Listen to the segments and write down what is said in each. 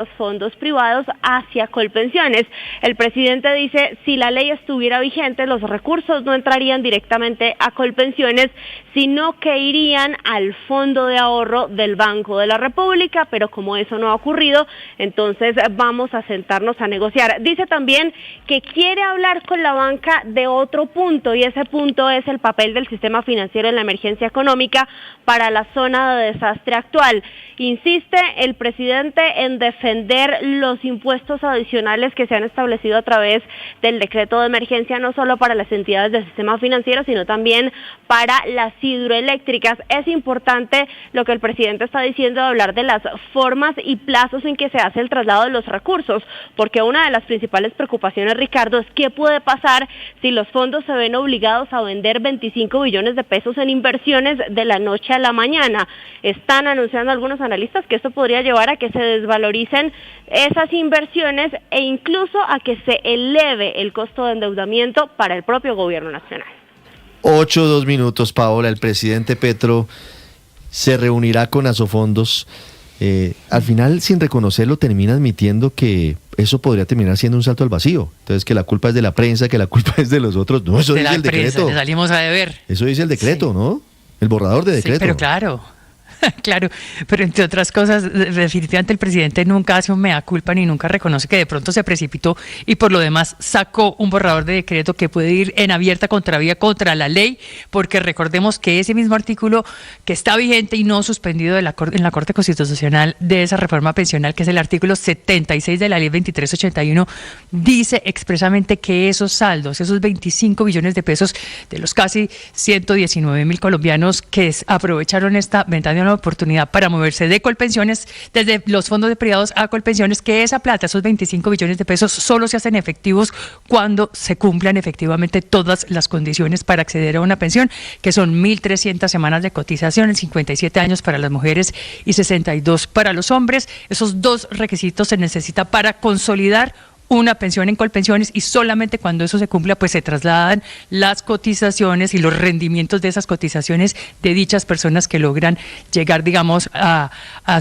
los fondos privados hacia Colpensiones. El presidente dice, si la ley estuviera vigente, los recursos no entrarían directamente a Colpensiones, sino que irían al fondo de ahorro del Banco de la República, pero como eso no ha ocurrido, entonces vamos a sentarnos a negociar. Dice también que quiere hablar con la banca de otro punto, y ese punto es el papel del sistema financiero en la emergencia económica para la zona de desastre actual. Insiste el presidente en defender los impuestos adicionales que se han establecido a través del decreto de emergencia, no solo para las entidades del sistema financiero, sino también para las hidroeléctricas. Es importante lo que el presidente está diciendo de hablar de las formas y plazos en que se hace el traslado de los recursos, porque una de las principales preocupaciones, Ricardo, es qué puede pasar si los fondos se ven obligados a vender 25 billones de pesos en inversiones de la noche a la mañana. Están anunciando algunos analistas que esto podría llevar a que se desvaloricen esas inversiones e incluso a que se eleve el costo de endeudamiento para el propio gobierno nacional. 8:02, Paola. El presidente Petro se reunirá con Asofondos. Al final, sin reconocerlo, termina admitiendo que eso podría terminar siendo un salto al vacío. Entonces, que la culpa es de la prensa, que la culpa es de los otros. No, eso dice el decreto. Le salimos a deber. Eso dice el decreto, sí. ¿No? El borrador de decreto. Sí, pero claro. Claro, pero entre otras cosas, definitivamente el presidente nunca hace un mea culpa ni nunca reconoce que de pronto se precipitó y por lo demás sacó un borrador de decreto que puede ir en abierta contravía contra la ley, porque recordemos que ese mismo artículo que está vigente y no suspendido en la Corte Constitucional de esa reforma pensional, que es el artículo 76 de la ley 2381, dice expresamente que esos saldos, esos 25 billones de pesos de los casi 119.000 colombianos que aprovecharon esta ventana de oportunidad para moverse de Colpensiones, desde los fondos de privados a Colpensiones, que esa plata, esos 25 billones de pesos, solo se hacen efectivos cuando se cumplan efectivamente todas las condiciones para acceder a una pensión, que son 1.300 semanas de cotización, 57 años para las mujeres y 62 para los hombres. Esos dos requisitos se necesita para consolidar una pensión en Colpensiones, y solamente cuando eso se cumpla pues se trasladan las cotizaciones y los rendimientos de esas cotizaciones de dichas personas que logran llegar, digamos, a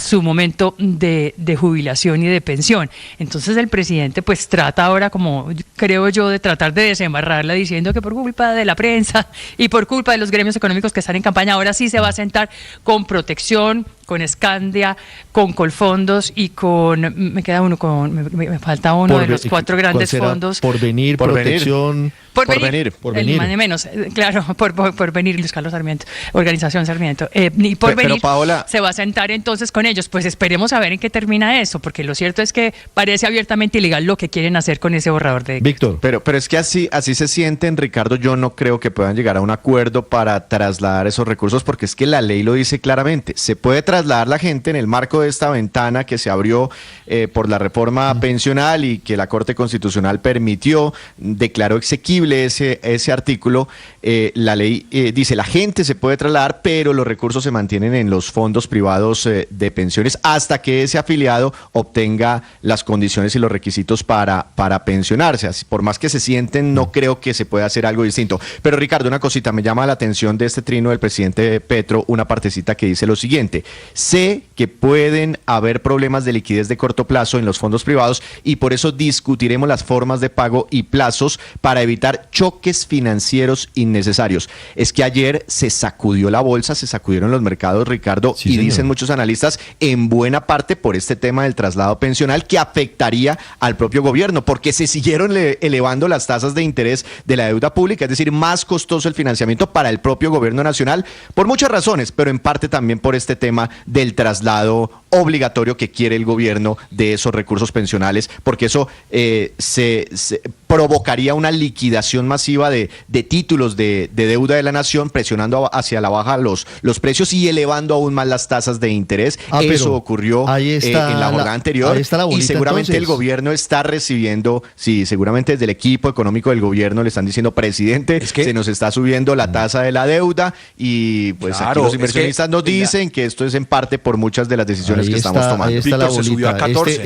su momento de jubilación y de pensión. Entonces el presidente pues trata ahora, como creo yo, de tratar de desembarrarla diciendo que por culpa de la prensa y por culpa de los gremios económicos que están en campaña, ahora sí se va a sentar con Protección, con Escandia, con Colfondos y con, me falta uno de los cuatro grandes fondos. Porvenir, Protección. Porvenir. Más de menos, claro, Porvenir, Luis Carlos Sarmiento, Organización Sarmiento. Y Porvenir, pero Paola, se va a sentar entonces con ellos. Pues esperemos a ver en qué termina eso, porque lo cierto es que parece abiertamente ilegal lo que quieren hacer con ese borrador de Víctor. Pero es que así se sienten, Ricardo. Yo no creo que puedan llegar a un acuerdo para trasladar esos recursos, porque es que la ley lo dice claramente. Se puede trasladar la gente en el marco de esta ventana que se abrió por la reforma pensional y que la Corte Constitucional permitió, declaró exequible ese artículo. La ley dice, la gente se puede trasladar, pero los recursos se mantienen en los fondos privados de pensiones hasta que ese afiliado obtenga las condiciones y los requisitos para pensionarse. Así, por más que se sienten, no creo que se pueda hacer algo distinto. Pero Ricardo, una cosita, me llama la atención de este trino del presidente Petro, una partecita que dice lo siguiente: sé que pueden haber problemas de liquidez de corto plazo en los fondos privados y por eso discutiremos las formas de pago y plazos para evitar choques financieros innecesarios. Es que ayer se sacudió la bolsa, se sacudieron los mercados, Ricardo, sí, y señor. Dicen muchos analistas, en buena parte por este tema del traslado pensional que afectaría al propio gobierno, porque se siguieron elevando las tasas de interés de la deuda pública, es decir, más costoso el financiamiento para el propio gobierno nacional, por muchas razones, pero en parte también por este tema del traslado obligatorio que quiere el gobierno de esos recursos pensionales, porque eso se provocaría una liquidación masiva de títulos de deuda de la nación, presionando hacia la baja los precios y elevando aún más las tasas de interés. Eso ocurrió en la jornada anterior y seguramente entonces el gobierno está recibiendo, sí, seguramente desde el equipo económico del gobierno le están diciendo, presidente, se nos está subiendo la tasa de la deuda y pues claro, aquí los inversionistas nos dicen que esto es en parte por muchas de las decisiones que estamos tomando. Ahí está Víctor, la bolita. Se subió a 14,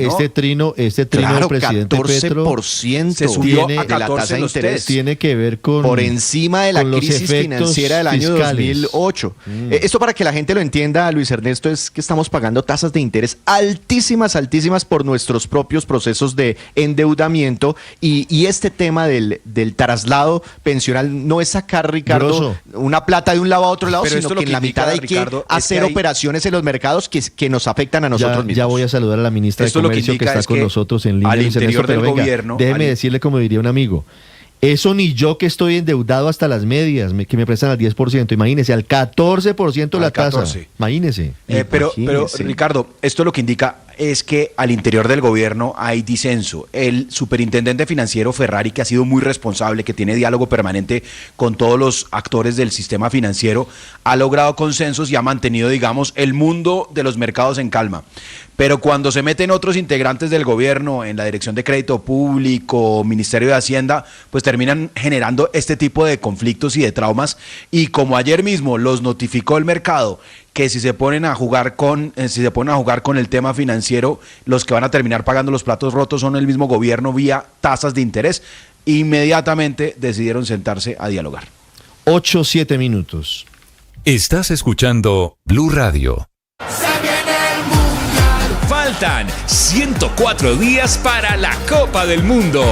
¿no? Este trino claro, del presidente 14%. Petro se subió subió tiene, a 14 los interés. Tiene que ver con por encima de la crisis financiera del año fiscales. 2008. Esto, para que la gente lo entienda, Luis Ernesto, es que estamos pagando tasas de interés altísimas por nuestros propios procesos de endeudamiento, y este tema del traslado pensional no es sacar, Ricardo, Grosso, una plata de un lado a otro lado, pero sino que en la mitad hay Ricardo, que hacer operaciones en los mercados que nos afectan a nosotros mismos. Ya voy a saludar a la ministra de Comercio que está con nosotros en línea. Al interior del gobierno, déjeme decirle, como diría un amigo, eso ni yo, que estoy endeudado hasta las medias, que me prestan al 10%, imagínese, al 14% la tasa. Imagínese. Pero Ricardo, esto lo que indica es que al interior del gobierno hay disenso. El superintendente financiero Ferrari, que ha sido muy responsable, que tiene diálogo permanente con todos los actores del sistema financiero, ha logrado consensos y ha mantenido, digamos, el mundo de los mercados en calma. Pero cuando se meten otros integrantes del gobierno en la Dirección de Crédito Público, Ministerio de Hacienda, pues terminan generando este tipo de conflictos y de traumas. Y como ayer mismo los notificó el mercado, que si se ponen a jugar con el tema financiero, los que van a terminar pagando los platos rotos son el mismo gobierno vía tasas de interés, inmediatamente decidieron sentarse a dialogar. 8-7 minutos. Estás escuchando Blue Radio. Faltan 104 días para la Copa del Mundo.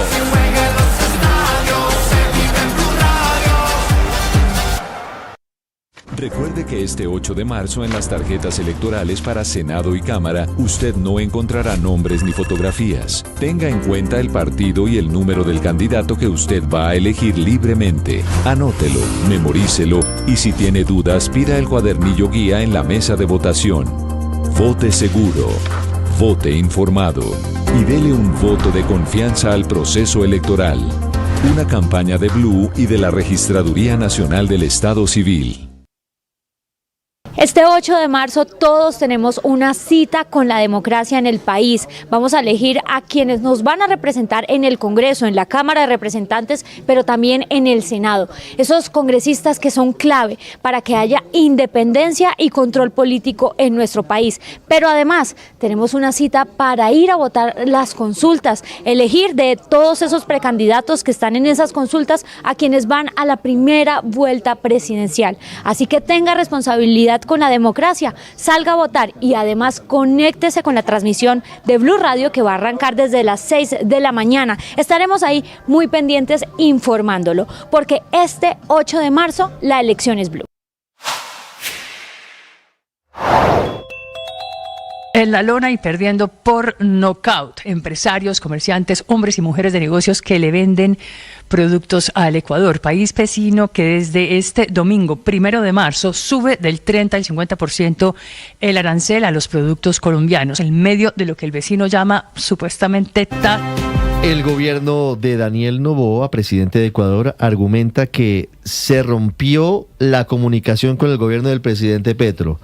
Recuerde que este 8 de marzo en las tarjetas electorales para Senado y Cámara, usted no encontrará nombres ni fotografías. Tenga en cuenta el partido y el número del candidato que usted va a elegir libremente. Anótelo, memorícelo y si tiene dudas, pida el cuadernillo guía en la mesa de votación. Vote seguro, vote informado y dele un voto de confianza al proceso electoral. Una campaña de Blue y de la Registraduría Nacional del Estado Civil. Este 8 de marzo todos tenemos una cita con la democracia en el país. Vamos a elegir a quienes nos van a representar en el Congreso, en la Cámara de Representantes, pero también en el Senado. Esos congresistas que son clave para que haya independencia y control político en nuestro país. Pero además tenemos una cita para ir a votar las consultas, elegir de todos esos precandidatos que están en esas consultas a quienes van a la primera vuelta presidencial. Así que tenga responsabilidad con la democracia, salga a votar y además conéctese con la transmisión de Blue Radio, que va a arrancar desde las 6 de la mañana. Estaremos ahí muy pendientes informándolo, porque este 8 de marzo la elección es Blue. En la lona y perdiendo por nocaut, empresarios, comerciantes, hombres y mujeres de negocios que le venden productos al Ecuador, país vecino que desde este domingo 1 de marzo sube del 30 al 50% el arancel a los productos colombianos, en medio de lo que el vecino llama supuestamente El gobierno de Daniel Noboa, presidente de Ecuador, argumenta que se rompió la comunicación con el gobierno del presidente Petro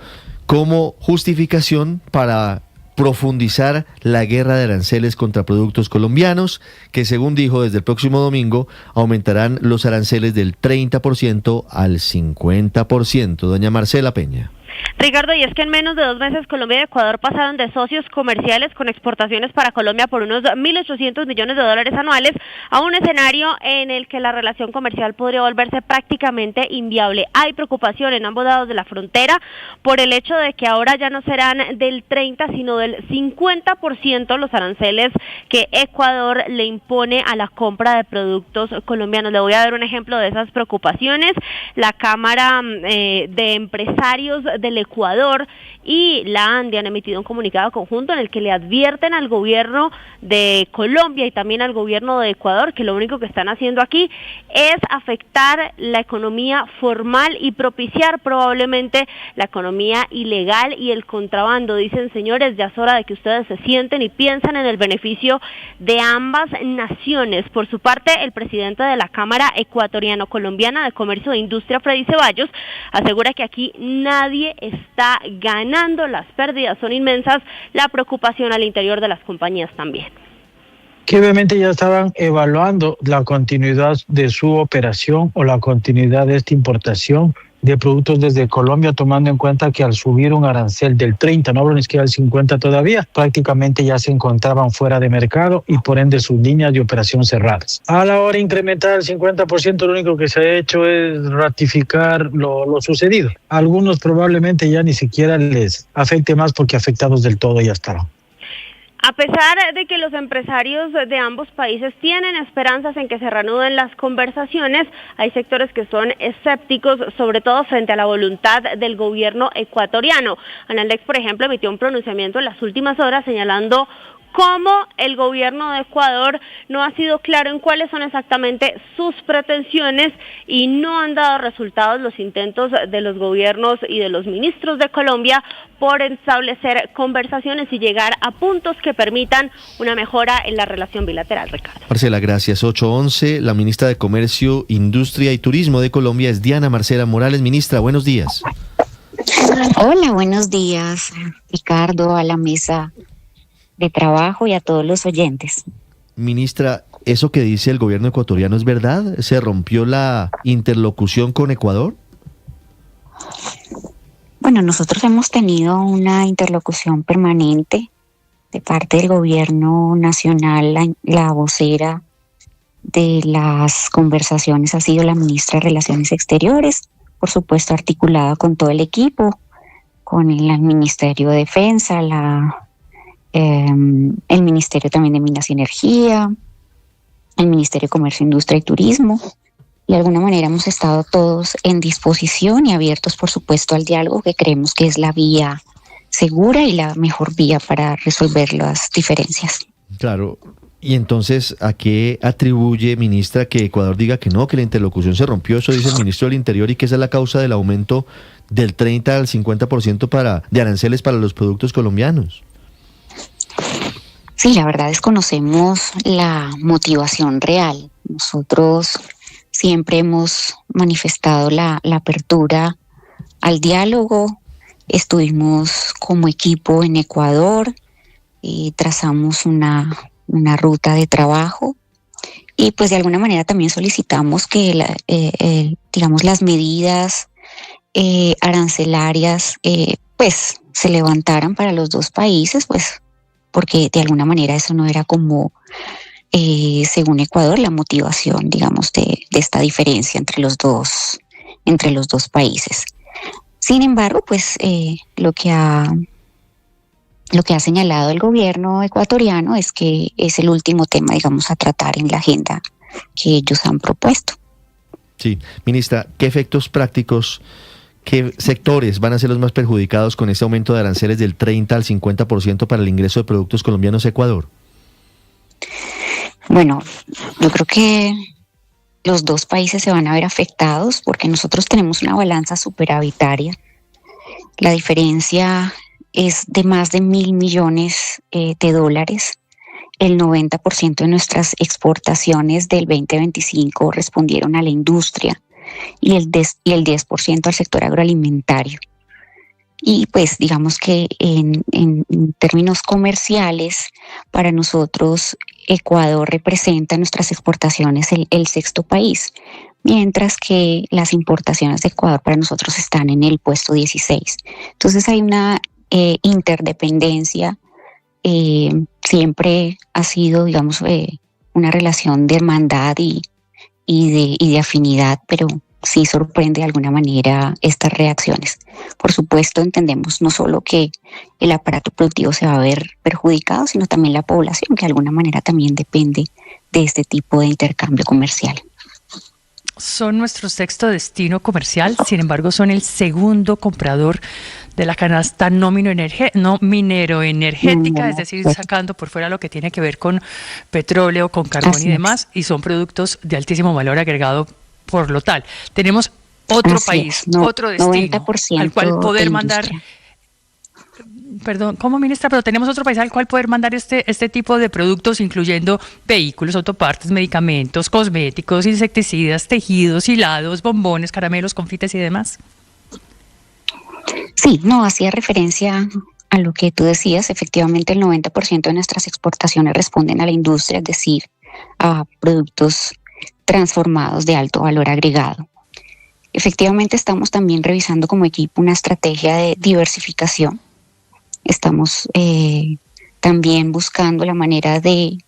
como justificación para profundizar la guerra de aranceles contra productos colombianos, que según dijo desde el próximo domingo aumentarán los aranceles del 30% al 50%. Doña Marcela Peña. Ricardo, y es que en menos de 2 meses Colombia y Ecuador pasaron de socios comerciales con exportaciones para Colombia por unos 1.800 millones de dólares anuales a un escenario en el que la relación comercial podría volverse prácticamente inviable. Hay preocupación en ambos lados de la frontera por el hecho de que ahora ya no serán del 30, sino del 50% los aranceles que Ecuador le impone a la compra de productos colombianos. Le voy a dar un ejemplo de esas preocupaciones. La Cámara de Empresarios del Ecuador y la ANDI han emitido un comunicado conjunto en el que le advierten al gobierno de Colombia y también al gobierno de Ecuador que lo único que están haciendo aquí es afectar la economía formal y propiciar probablemente la economía ilegal y el contrabando. Dicen, señores, ya es hora de que ustedes se sienten y piensen en el beneficio de ambas naciones. Por su parte, el presidente de la Cámara Ecuatoriano-Colombiana de Comercio e Industria, Freddy Ceballos, asegura que aquí nadie está ganando, las pérdidas son inmensas, la preocupación al interior de las compañías también. Que obviamente ya estaban evaluando la continuidad de su operación o la continuidad de esta importación de productos desde Colombia, tomando en cuenta que al subir un arancel del 30, no hablo ni siquiera del 50 todavía, prácticamente ya se encontraban fuera de mercado y por ende sus líneas de operación cerradas. A la hora de incrementar el 50%, lo único que se ha hecho es ratificar lo sucedido. A algunos probablemente ya ni siquiera les afecte más porque afectados del todo ya estarán. A pesar de que los empresarios de ambos países tienen esperanzas en que se reanuden las conversaciones, hay sectores que son escépticos, sobre todo frente a la voluntad del gobierno ecuatoriano. Analdex, por ejemplo, emitió un pronunciamiento en las últimas horas señalando cómo el gobierno de Ecuador no ha sido claro en cuáles son exactamente sus pretensiones y no han dado resultados los intentos de los gobiernos y de los ministros de Colombia por establecer conversaciones y llegar a puntos que permitan una mejora en la relación bilateral, Ricardo. Marcela, gracias. 8:11, la ministra de Comercio, Industria y Turismo de Colombia es Diana Marcela Morales. Ministra, buenos días. Hola, buenos días, Ricardo, a la mesa de trabajo y a todos los oyentes. Ministra, ¿eso que dice el gobierno ecuatoriano es verdad? ¿Se rompió la interlocución con Ecuador? Bueno, nosotros hemos tenido una interlocución permanente de parte del gobierno nacional. La vocera de las conversaciones ha sido la ministra de Relaciones Exteriores, por supuesto articulada con todo el equipo, con el Ministerio de Defensa, el Ministerio también de Minas y Energía, el Ministerio de Comercio, Industria y Turismo. De alguna manera hemos estado todos en disposición y abiertos, por supuesto, al diálogo, que creemos que es la vía segura y la mejor vía para resolver las diferencias. Claro. Y entonces, ¿a qué atribuye, ministra, que Ecuador diga que no, que la interlocución se rompió? Eso dice el ministro del Interior, y que esa es la causa del aumento del 30 al 50% de aranceles para los productos colombianos. Sí, la verdad desconocemos la motivación real. Nosotros siempre hemos manifestado la apertura al diálogo. Estuvimos como equipo en Ecuador y trazamos una ruta de trabajo y pues de alguna manera también solicitamos que digamos las medidas arancelarias pues se levantaran para los dos países, pues porque de alguna manera eso no era como según Ecuador la motivación, digamos, de esta diferencia entre los dos países. Sin embargo, pues lo que ha señalado el gobierno ecuatoriano es que es el último tema, digamos, a tratar en la agenda que ellos han propuesto. Sí, ministra, ¿qué efectos prácticos, qué sectores van a ser los más perjudicados con este aumento de aranceles del 30 al 50% para el ingreso de productos colombianos a Ecuador? Bueno, yo creo que los dos países se van a ver afectados porque nosotros tenemos una balanza superavitaria. La diferencia es de más de $1.000 millones de dólares. El 90% de nuestras exportaciones del 2025 respondieron a la industria y el 10% al sector agroalimentario. Y pues digamos que en términos comerciales, para nosotros Ecuador representa nuestras exportaciones el sexto país, mientras que las importaciones de Ecuador para nosotros están en el puesto 16. Entonces hay una interdependencia, siempre ha sido, digamos, una relación de hermandad y de afinidad, pero sí sorprende de alguna manera estas reacciones. Por supuesto, entendemos no solo que el aparato productivo se va a ver perjudicado, sino también la población, que de alguna manera también depende de este tipo de intercambio comercial. Son nuestro sexto destino comercial, sin embargo son el segundo comprador de la canasta no minero-energética, es decir, sacando por fuera lo que tiene que ver con petróleo, con carbón y demás, y son productos de altísimo valor agregado por lo tal. Tenemos otro país, otro destino al cual poder mandar... Perdón, ¿cómo, ministra? Pero tenemos otro país al cual poder mandar este tipo de productos, incluyendo vehículos, autopartes, medicamentos, cosméticos, insecticidas, tejidos, hilados, bombones, caramelos, confites y demás. Sí, no, hacía referencia a lo que tú decías. Efectivamente, el 90% de nuestras exportaciones responden a la industria, es decir, a productos transformados de alto valor agregado. Efectivamente, estamos también revisando como equipo una estrategia de diversificación. Estamos también buscando la manera de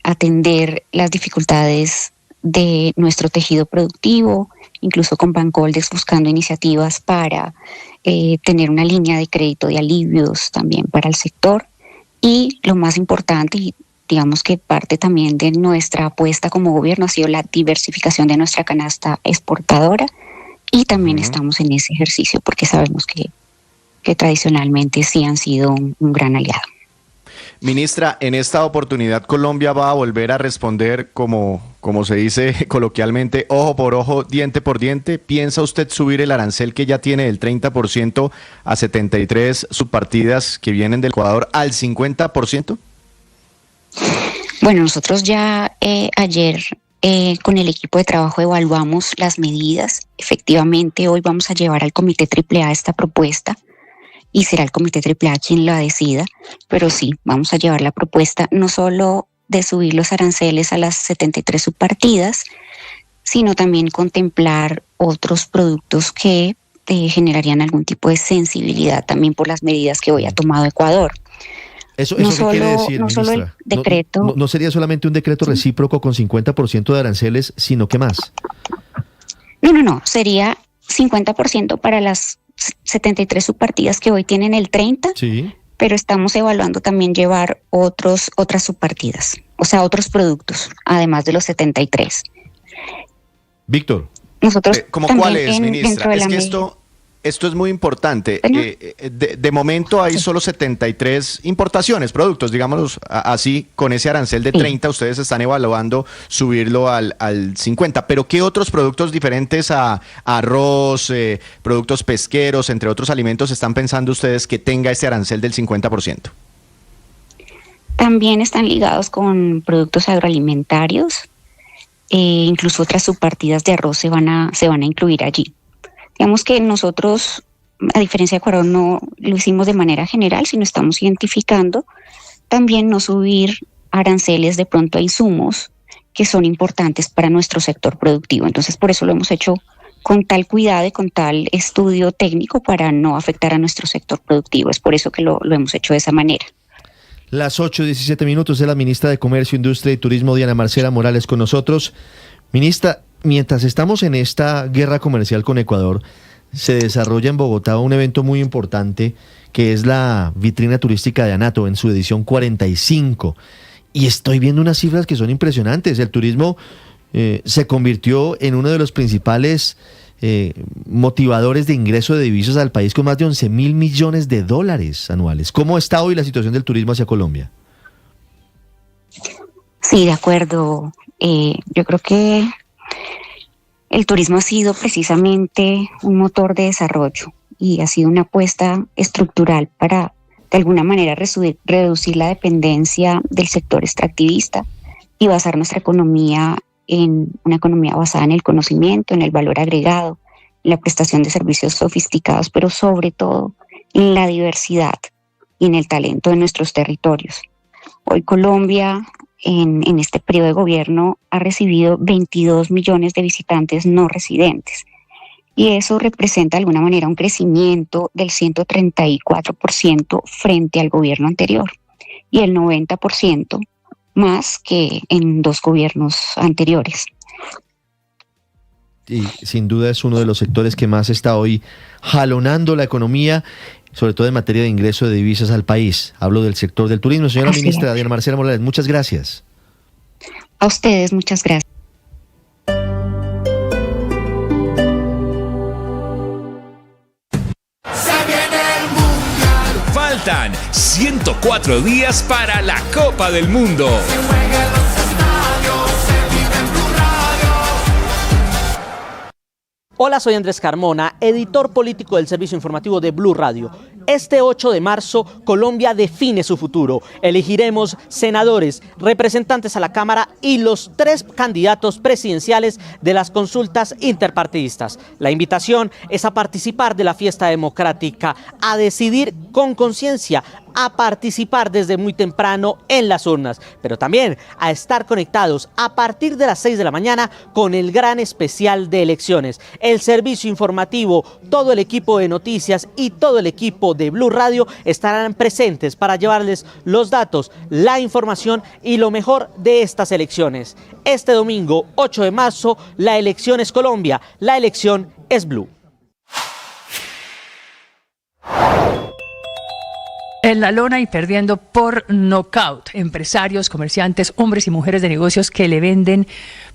atender las dificultades de nuestro tejido productivo, incluso con Bancoldex buscando iniciativas para tener una línea de crédito de alivios también para el sector. Y lo más importante, y digamos que parte también de nuestra apuesta como gobierno, ha sido la diversificación de nuestra canasta exportadora, y también estamos en ese ejercicio porque sabemos que tradicionalmente sí han sido un gran aliado. Ministra, en esta oportunidad Colombia va a volver a responder, como se dice coloquialmente, ojo por ojo, diente por diente. ¿Piensa usted subir el arancel que ya tiene del 30% a 73 subpartidas que vienen del Ecuador al 50%? Bueno, nosotros ya ayer con el equipo de trabajo evaluamos las medidas. Efectivamente, hoy vamos a llevar al Comité AAA esta propuesta y será el Comité AAA quien la decida, pero sí, vamos a llevar la propuesta no solo de subir los aranceles a las 73 subpartidas, sino también contemplar otros productos que generarían algún tipo de sensibilidad también por las medidas que hoy ha tomado Ecuador. ¿Eso no qué solo, quiere decir, no ministra? solo el decreto. No sería solamente un decreto recíproco con 50% de aranceles, sino ¿qué más? No, sería 50% para las 73 subpartidas que hoy tienen el 30%, sí, pero estamos evaluando también llevar otras subpartidas, o sea, otros productos, además de los 73. Víctor. Nosotros ¿Cómo cuáles, ministra? Es que esto es muy importante. De momento hay solo 73 importaciones, productos, digámoslo así, con ese arancel de 30, ustedes están evaluando subirlo al 50, pero ¿qué otros productos diferentes a arroz, productos pesqueros, entre otros alimentos, están pensando ustedes que tenga ese arancel del 50%? También están ligados con productos agroalimentarios, incluso otras subpartidas de arroz se van a incluir allí. Digamos que nosotros, a diferencia de Ecuador, no lo hicimos de manera general, sino estamos identificando también no subir aranceles de pronto a insumos que son importantes para nuestro sector productivo. Entonces, por eso lo hemos hecho con tal cuidado y con tal estudio técnico para no afectar a nuestro sector productivo. Es por eso que lo hemos hecho de esa manera. Las 8:17 de la ministra de Comercio, Industria y Turismo, Diana Marcela Morales, con nosotros. Ministra, mientras estamos en esta guerra comercial con Ecuador, se desarrolla en Bogotá un evento muy importante que es la vitrina turística de ANATO en su edición 45. Y estoy viendo unas cifras que son impresionantes. El turismo se convirtió en uno de los principales motivadores de ingreso de divisas al país, con más de 11.000 millones de dólares anuales. ¿Cómo está hoy la situación del turismo hacia Colombia? Sí, de acuerdo. Yo creo que el turismo ha sido precisamente un motor de desarrollo y ha sido una apuesta estructural para, de alguna manera, reducir la dependencia del sector extractivista y basar nuestra economía en una economía basada en el conocimiento, en el valor agregado, en la prestación de servicios sofisticados, pero sobre todo en la diversidad y en el talento de nuestros territorios. Hoy Colombia, en este periodo de gobierno, ha recibido 22 millones de visitantes no residentes. Y eso representa de alguna manera un crecimiento del 134% frente al gobierno anterior y el 90% más que en 2 gobiernos anteriores. Y sin duda es uno de los sectores que más está hoy jalonando la economía, sobre todo en materia de ingreso de divisas al país. Hablo del sector del turismo. Señora ministra Diana Marcela Morales, muchas gracias. A ustedes, muchas gracias. Faltan 104 días para la Copa del Mundo. Hola, soy Andrés Carmona, editor político del servicio informativo de Blue Radio. Este 8 de marzo, Colombia define su futuro. Elegiremos senadores, representantes a la Cámara y los 3 candidatos presidenciales de las consultas interpartidistas. La invitación es a participar de la fiesta democrática, a decidir con conciencia, a participar desde muy temprano en las urnas, pero también a estar conectados a partir de las 6 de la mañana con el gran especial de elecciones. El servicio informativo, todo el equipo de noticias y todo el equipo de Blue Radio estarán presentes para llevarles los datos, la información y lo mejor de estas elecciones. Este domingo, 8 de marzo, la elección es Colombia, la elección es Blue. En la lona y perdiendo por nocaut, empresarios, comerciantes, hombres y mujeres de negocios que le venden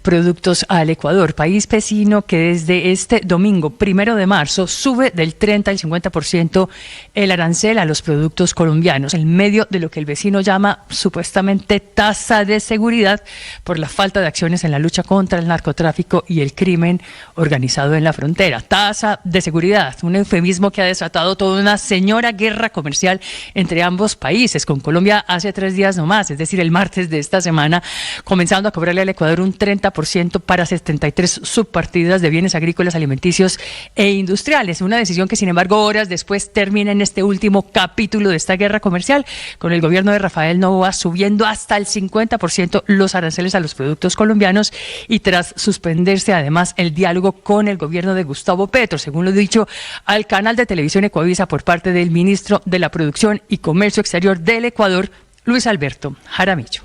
productos al Ecuador, país vecino que desde este domingo 1 de marzo sube del 30 al 50% el arancel a los productos colombianos, en medio de lo que el vecino llama supuestamente tasa de seguridad por la falta de acciones en la lucha contra el narcotráfico y el crimen organizado en la frontera. Tasa de seguridad, un eufemismo que ha desatado toda una señora guerra comercial entre ambos países, con Colombia hace 3 días nomás, es decir, el martes de esta semana, comenzando a cobrarle al Ecuador un 30% para 73 subpartidas de bienes agrícolas, alimenticios e industriales. Una decisión que, sin embargo, horas después termina en este último capítulo de esta guerra comercial, con el gobierno de Rafael Noboa subiendo hasta el 50% los aranceles a los productos colombianos y tras suspenderse además el diálogo con el gobierno de Gustavo Petro, según lo dicho al canal de televisión Ecuavisa por parte del ministro de la Producción y Comercio Exterior del Ecuador, Luis Alberto Jaramillo.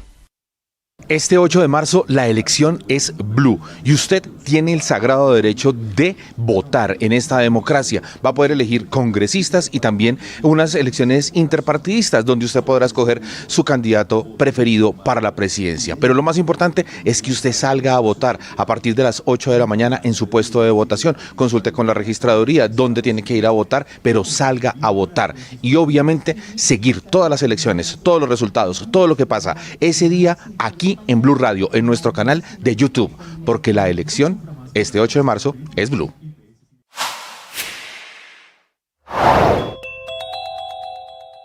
Este 8 de marzo la elección es Blue y usted tiene el sagrado derecho de votar en esta democracia. Va a poder elegir congresistas y también unas elecciones interpartidistas donde usted podrá escoger su candidato preferido para la presidencia. Pero lo más importante es que usted salga a votar a partir de las 8 de la mañana en su puesto de votación. Consulte con la registraduría dónde tiene que ir a votar, pero salga a votar. Y obviamente seguir todas las elecciones, todos los resultados, todo lo que pasa ese día aquí en Blue Radio, en nuestro canal de YouTube, porque la elección este 8 de marzo es Blue.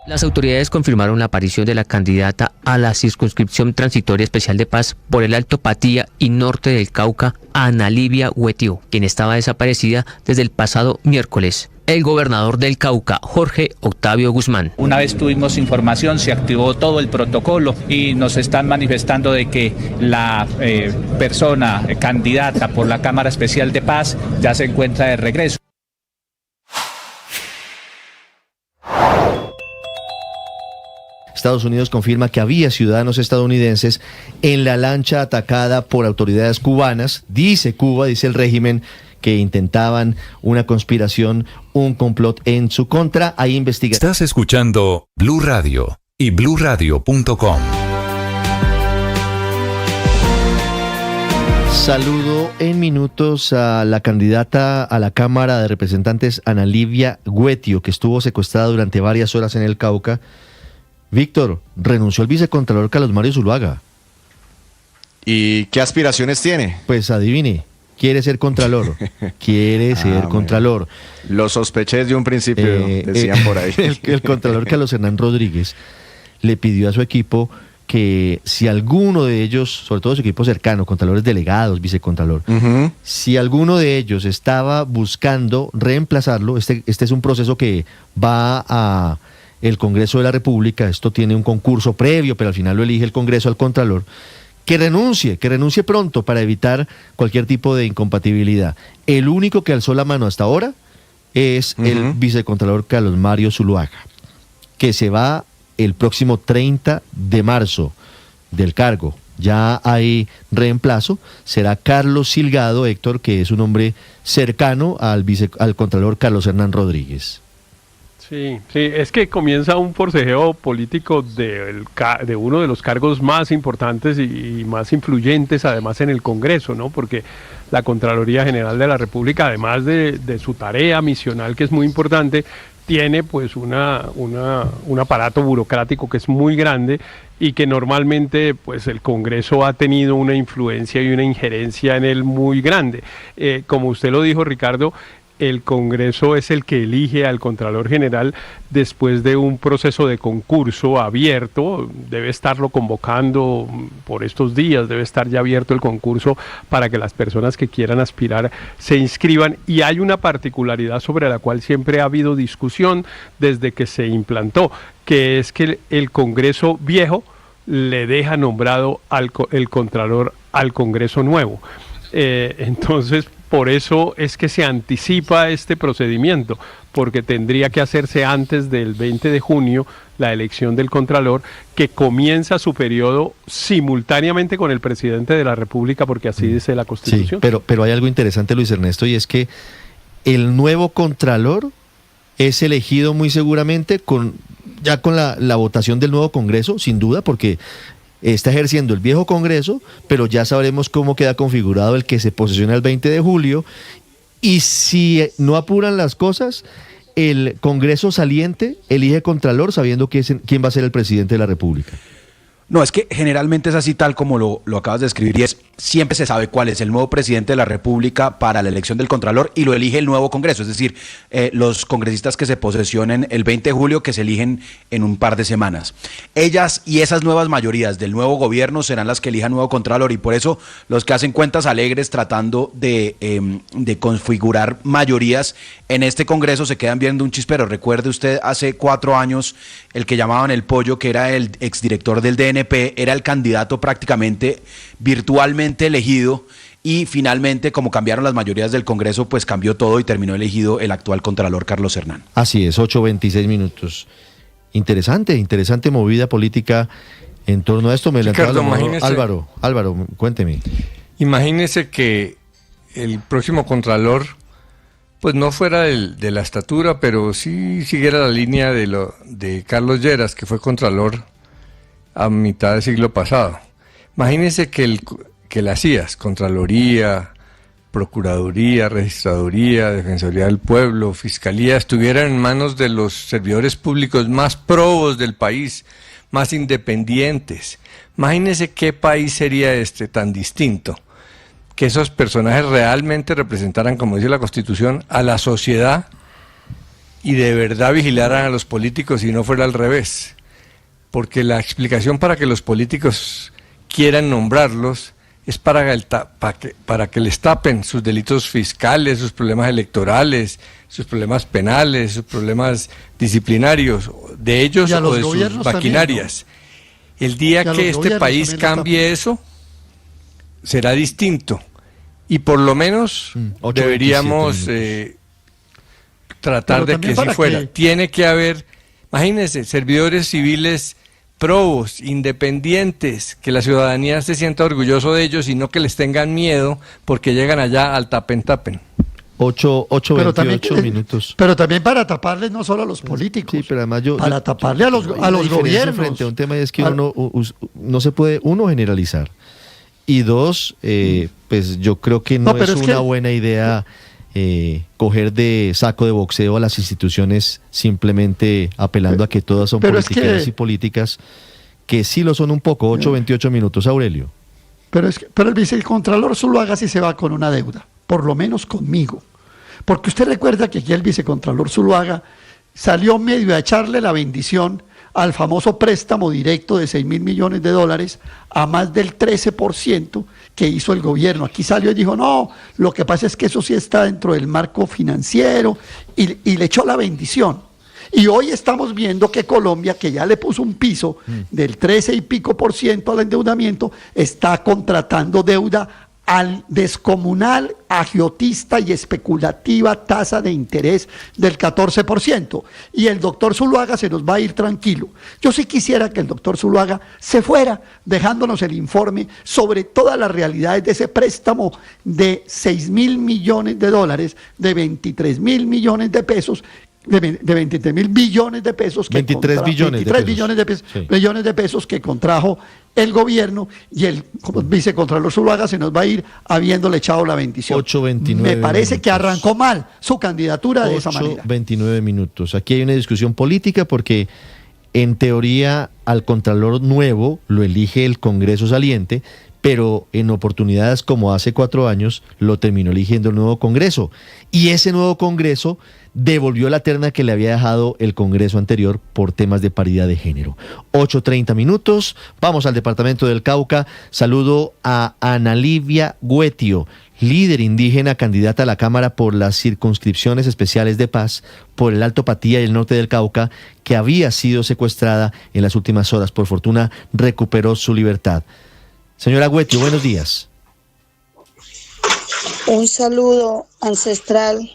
Las autoridades confirmaron la aparición de la candidata a la circunscripción transitoria especial de paz por el Alto Patía y Norte del Cauca, Ana Livia Huetío, quien estaba desaparecida desde el pasado miércoles. El gobernador del Cauca, Jorge Octavio Guzmán. Una vez tuvimos información, se activó todo el protocolo y nos están manifestando de que la persona candidata por la Cámara Especial de Paz ya se encuentra de regreso. Estados Unidos confirma que había ciudadanos estadounidenses en la lancha atacada por autoridades cubanas. Dice Cuba, dice el régimen, que intentaban una conspiración, un complot en su contra. Hay investigación. Estás escuchando Blue Radio y BlueRadio.com. Saludo en minutos a la candidata a la Cámara de Representantes, Ana Livia Huetío, que estuvo secuestrada durante varias horas en el Cauca. Víctor, renunció el vicecontralor Carlos Mario Zuluaga. ¿Y qué aspiraciones tiene? Pues adivine. Quiere ser contralor. Quiere ser contralor. Lo sospeché desde un principio, decían por ahí. El contralor Carlos Hernán Rodríguez le pidió a su equipo que si alguno de ellos, sobre todo su equipo cercano, contralores delegados, vicecontralor, si alguno de ellos estaba buscando reemplazarlo, este es un proceso que va a el Congreso de la República, esto tiene un concurso previo, pero al final lo elige el Congreso al contralor, que renuncie pronto para evitar cualquier tipo de incompatibilidad. El único que alzó la mano hasta ahora es el vicecontralor Carlos Mario Zuluaga, que se va el próximo 30 de marzo del cargo. Ya hay reemplazo, será Carlos Silgado, Héctor, que es un hombre cercano al contralor Carlos Hernán Rodríguez. Sí, es que comienza un forcejeo político de uno de los cargos más importantes y más influyentes además en el Congreso, ¿no? Porque la Contraloría General de la República, además de su tarea misional, que es muy importante, tiene pues un aparato burocrático que es muy grande y que normalmente pues el Congreso ha tenido una influencia y una injerencia en él muy grande. Como usted lo dijo, Ricardo, el Congreso es el que elige al Contralor General después de un proceso de concurso abierto. Debe estarlo convocando por estos días, debe estar ya abierto el concurso para que las personas que quieran aspirar se inscriban. Y hay una particularidad sobre la cual siempre ha habido discusión desde que se implantó, que es que el Congreso viejo le deja nombrado el Contralor al Congreso nuevo. Entonces, por eso es que se anticipa este procedimiento, porque tendría que hacerse antes del 20 de junio la elección del Contralor, que comienza su periodo simultáneamente con el presidente de la República, porque así dice la Constitución. Sí, pero hay algo interesante, Luis Ernesto, y es que el nuevo Contralor es elegido muy seguramente con la votación del nuevo Congreso, sin duda, porque está ejerciendo el viejo Congreso, pero ya sabremos cómo queda configurado el que se posesiona el 20 de julio, y si no apuran las cosas, el Congreso saliente elige Contralor sabiendo quién va a ser el presidente de la República. No, es que generalmente es así tal como lo acabas de escribir, y es siempre se sabe cuál es el nuevo presidente de la República para la elección del Contralor y lo elige el nuevo Congreso, es decir, los congresistas que se posesionen el 20 de julio, que se eligen en un par de semanas. Ellas y esas nuevas mayorías del nuevo gobierno serán las que elijan nuevo Contralor, y por eso los que hacen cuentas alegres tratando de configurar mayorías en este Congreso se quedan viendo un chispero. Recuerde usted, hace 4 años, el que llamaban el Pollo, que era el exdirector del DNP, era el candidato prácticamente virtualmente elegido, y finalmente, como cambiaron las mayorías del Congreso, pues cambió todo y terminó elegido el actual Contralor Carlos Hernán. Así es, 8:26 minutos. Interesante movida política en torno a esto. Ricardo, Álvaro, cuénteme. Imagínese que el próximo Contralor pues no fuera de la estatura, pero sí siguiera la línea de Carlos Lleras, que fue Contralor a mitad del siglo pasado. Imagínense que las CIAs, Contraloría, Procuraduría, Registraduría, Defensoría del Pueblo, Fiscalía, estuvieran en manos de los servidores públicos más probos del país, más independientes. Imagínense qué país sería este tan distinto, que esos personajes realmente representaran, como dice la Constitución, a la sociedad y de verdad vigilaran a los políticos y no fuera al revés. Porque la explicación para que los políticos quieran nombrarlos es para que les tapen sus delitos fiscales, sus problemas electorales, sus problemas penales, sus problemas disciplinarios, de ellos o de sus maquinarias. También, ¿no? El día que este país cambie eso, será distinto. Y por lo menos deberíamos tratar de que así fuera. Tiene que haber, imagínense, servidores civiles probos, independientes, que la ciudadanía se sienta orgulloso de ellos y no que les tengan miedo porque llegan allá al tapen. 8:28 minutos. Pero también para taparles no solo a los políticos, sí, pero además para taparle a los gobiernos. Frente a un tema es que no se puede, uno, generalizar, y dos, pues yo creo que no es una buena idea coger de saco de boxeo a las instituciones simplemente apelando a que todas son politiqueras y políticas, que sí lo son un poco. 8:28 minutos, Aurelio. Pero el vicecontralor Zuluaga sí se va con una deuda, por lo menos conmigo. Porque usted recuerda que aquí el vicecontralor Zuluaga salió medio a echarle la bendición al famoso préstamo directo de $6.000 millones a más del 13% que hizo el gobierno. Aquí salió y dijo, no, lo que pasa es que eso sí está dentro del marco financiero, y le echó la bendición. Y hoy estamos viendo que Colombia, que ya le puso un piso del 13 y pico % al endeudamiento, está contratando deuda al descomunal, agiotista y especulativa tasa de interés del 14%. Y el doctor Zuluaga se nos va a ir tranquilo. Yo sí quisiera que el doctor Zuluaga se fuera dejándonos el informe sobre todas las realidades de ese préstamo de $6.000 millones, de $23.000 millones de pesos, de 23.000 billones de pesos, que 23 billones billones de pesos que contrajo el gobierno, y el vicecontralor Zuluaga se nos va a ir habiéndole echado la bendición. 8:29 Me parece minutos. Que arrancó mal su candidatura de esa manera. 8:29 minutos. Aquí hay una discusión política porque en teoría al contralor nuevo lo elige el Congreso saliente, pero en oportunidades como hace 4 años lo terminó eligiendo el nuevo Congreso. Y ese nuevo Congreso devolvió la terna que le había dejado el Congreso anterior por temas de paridad de género. 8:30 minutos, vamos al departamento del Cauca. Saludo a Analivia Guetio, líder indígena candidata a la Cámara por las circunscripciones especiales de paz por el Alto Patía y el norte del Cauca, que había sido secuestrada en las últimas horas. Por fortuna recuperó su libertad. Señora Guetio, buenos días. Un saludo ancestral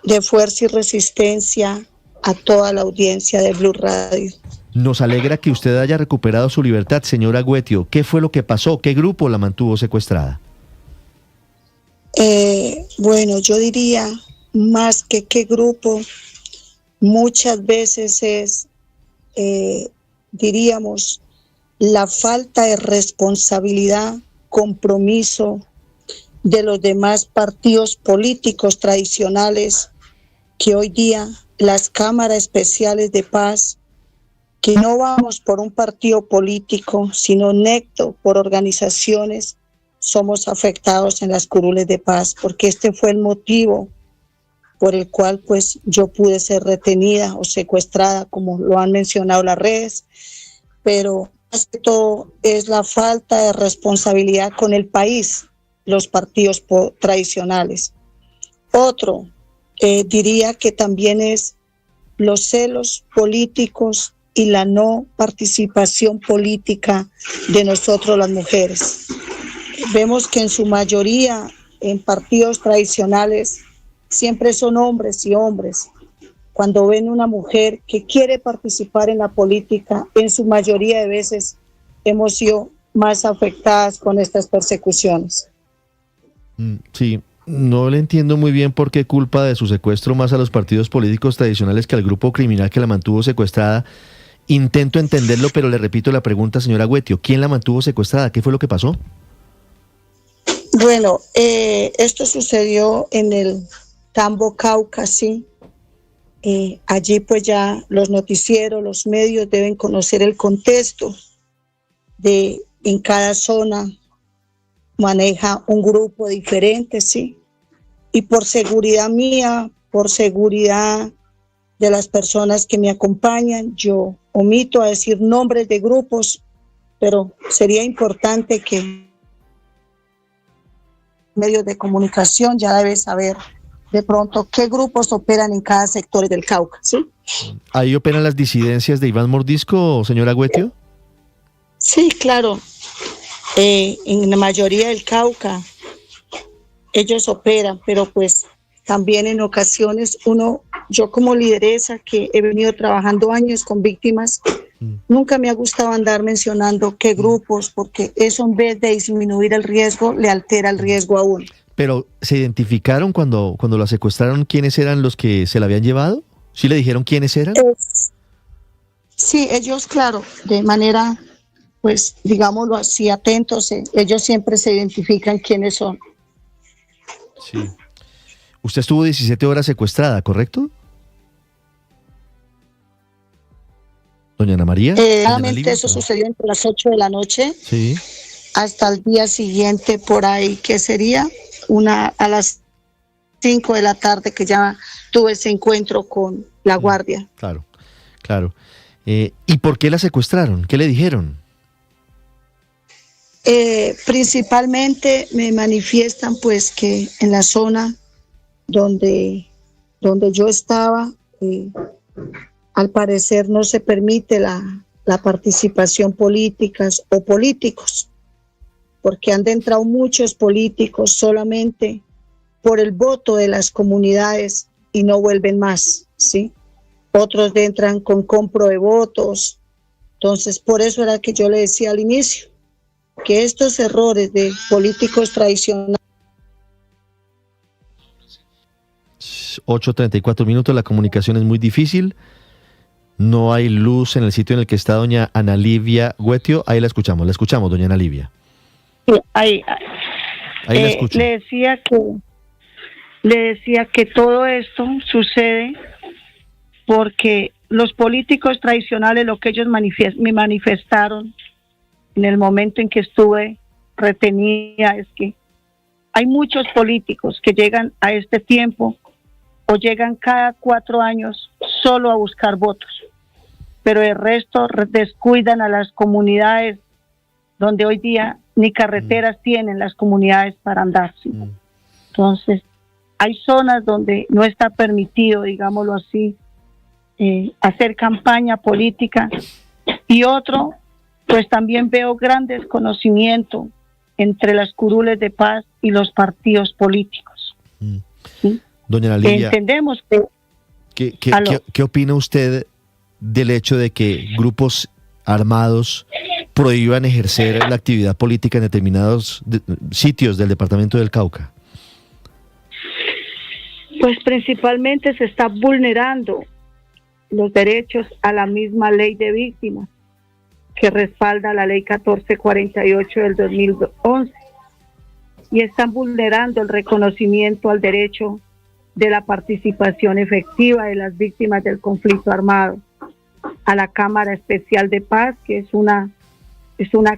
de fuerza y resistencia a toda la audiencia de Blue Radio. Nos alegra que usted haya recuperado su libertad, señora Guetio. ¿Qué fue lo que pasó? ¿Qué grupo la mantuvo secuestrada? Bueno, yo diría más que qué grupo, muchas veces es, diríamos, la falta de responsabilidad, compromiso de los demás partidos políticos tradicionales, que hoy día las cámaras especiales de paz, que no vamos por un partido político, sino necto por organizaciones, somos afectados en las curules de paz, porque este fue el motivo por el cual pues yo pude ser retenida o secuestrada, como lo han mencionado las redes, pero más que todo es la falta de responsabilidad con el país, los partidos tradicionales. Otro, diría que también es los celos políticos y la no participación política de nosotros las mujeres. Vemos que en su mayoría en partidos tradicionales siempre son hombres y hombres. Cuando ven una mujer que quiere participar en la política, en su mayoría de veces hemos sido más afectadas con estas persecuciones. Sí, no le entiendo muy bien por qué culpa de su secuestro más a los partidos políticos tradicionales que al grupo criminal que la mantuvo secuestrada. Intento entenderlo, pero le repito la pregunta, señora Guetio. ¿Quién la mantuvo secuestrada? ¿Qué fue lo que pasó? Bueno, esto sucedió en el Tambo Cauca, sí. Allí pues ya los noticieros, los medios deben conocer el contexto de en cada zona maneja un grupo diferente, sí. Y por seguridad mía, por seguridad de las personas que me acompañan, yo omito a decir nombres de grupos, pero sería importante que medios de comunicación ya debe saber de pronto qué grupos operan en cada sector del Cauca, ¿sí? ¿Ahí operan las disidencias de Iván Mordisco, señora Guetio? Sí, claro. En la mayoría del Cauca ellos operan, pero pues también en ocasiones yo como lideresa que he venido trabajando años con víctimas, nunca me ha gustado andar mencionando qué grupos, porque eso en vez de disminuir el riesgo, le altera el riesgo a uno. Pero, ¿se identificaron cuando la secuestraron quiénes eran los que se la habían llevado? ¿Sí le dijeron quiénes eran? Sí, ellos, claro, de manera, pues, digámoslo así, atentos, ellos siempre se identifican quiénes son. Sí. Usted estuvo 17 horas secuestrada, ¿correcto? Doña Ana María. Realmente eso sucedió entre las 8 de la noche sí. Hasta el día siguiente, por ahí, que sería a las 5 de la tarde que ya tuve ese encuentro con la guardia. Claro, claro. ¿Y por qué la secuestraron? ¿Qué le dijeron? Principalmente me manifiestan pues que en la zona donde yo estaba, al parecer no se permite la participación políticas o políticos, porque han entrado muchos políticos solamente por el voto de las comunidades y no vuelven más, ¿sí? Otros entran con compro de votos. Entonces, por eso era que yo le decía al inicio, que estos errores de políticos tradicionales. 8:34 minutos, la comunicación es muy difícil. No hay luz en el sitio en el que está doña Analivia Guetio. Ahí la escuchamos, doña Analivia. Ahí la escucho. Le decía que todo esto sucede porque los políticos tradicionales, lo que ellos me manifestaron en el momento en que estuve retenía es que hay muchos políticos que llegan a este tiempo o llegan cada 4 años solo a buscar votos, pero el resto descuidan a las comunidades donde hoy día ni carreteras tienen las comunidades para andar. ¿Sí? Entonces, hay zonas donde no está permitido, digámoslo así, hacer campaña política, y otro, pues también veo gran desconocimiento entre las curules de paz y los partidos políticos. ¿Sí? Doña Analivia, entendemos que... ¿Qué opina usted del hecho de que grupos armados prohíban ejercer la actividad política en determinados sitios del departamento del Cauca? Pues principalmente se está vulnerando los derechos a la misma ley de víctimas que respalda la ley 1448 del 2011, y están vulnerando el reconocimiento al derecho de la participación efectiva de las víctimas del conflicto armado, a la Cámara Especial de Paz, que es una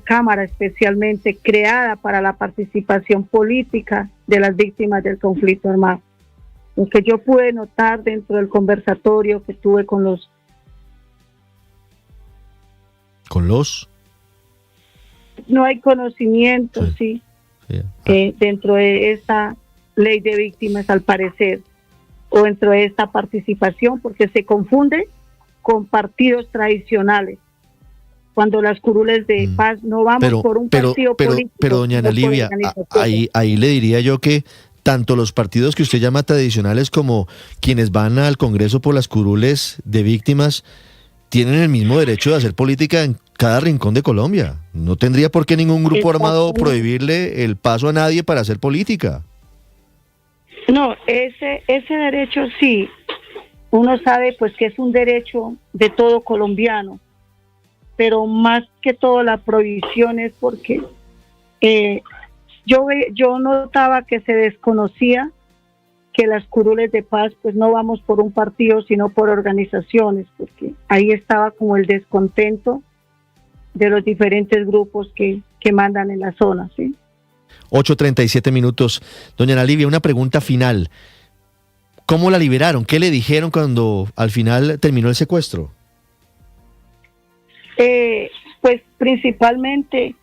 cámara especialmente creada para la participación política de las víctimas del conflicto armado. Lo que yo pude notar dentro del conversatorio que tuve con los... No hay conocimiento, sí. Dentro de esta ley de víctimas, al parecer, o dentro de esta participación, porque se confunde con partidos tradicionales. Cuando las curules de paz no vamos por un partido político. Pero doña Analivia, ahí le diría yo que tanto los partidos que usted llama tradicionales como quienes van al Congreso por las curules de víctimas tienen el mismo derecho de hacer política en cada rincón de Colombia. No tendría por qué ningún grupo armado prohibirle el paso a nadie para hacer política. No, ese derecho sí, uno sabe pues que es un derecho de todo colombiano, pero más que todo la prohibición es porque yo notaba que se desconocía que las curules de paz pues no vamos por un partido sino por organizaciones, porque ahí estaba como el descontento de los diferentes grupos que mandan en la zona, ¿sí? 8:37 minutos. Doña Analivia, una pregunta final. ¿Cómo la liberaron? ¿Qué le dijeron cuando al final terminó el secuestro? Pues principalmente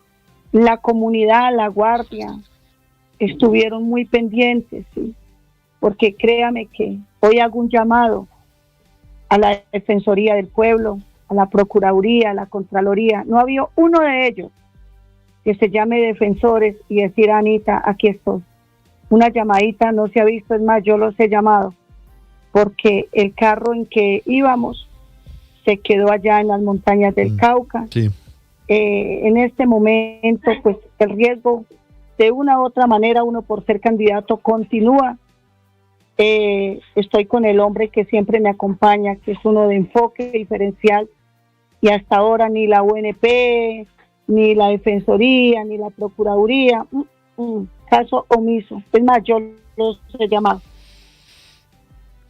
la comunidad, la guardia, estuvieron muy pendientes, ¿sí? Porque créame que hoy hago un llamado a la Defensoría del Pueblo, a la Procuraduría, a la Contraloría. No había uno de ellos que se llame defensores y decir: Anita, aquí estoy. Una llamadita no se ha visto, es más, yo los he llamado, porque el carro en que íbamos se quedó allá en las montañas del Cauca. Sí. En este momento, pues el riesgo, de una u otra manera, uno por ser candidato continúa. Estoy con el hombre que siempre me acompaña, que es uno de enfoque diferencial, y hasta ahora ni la UNP, ni la Defensoría, ni la Procuraduría, caso omiso. Es más, yo los he llamado.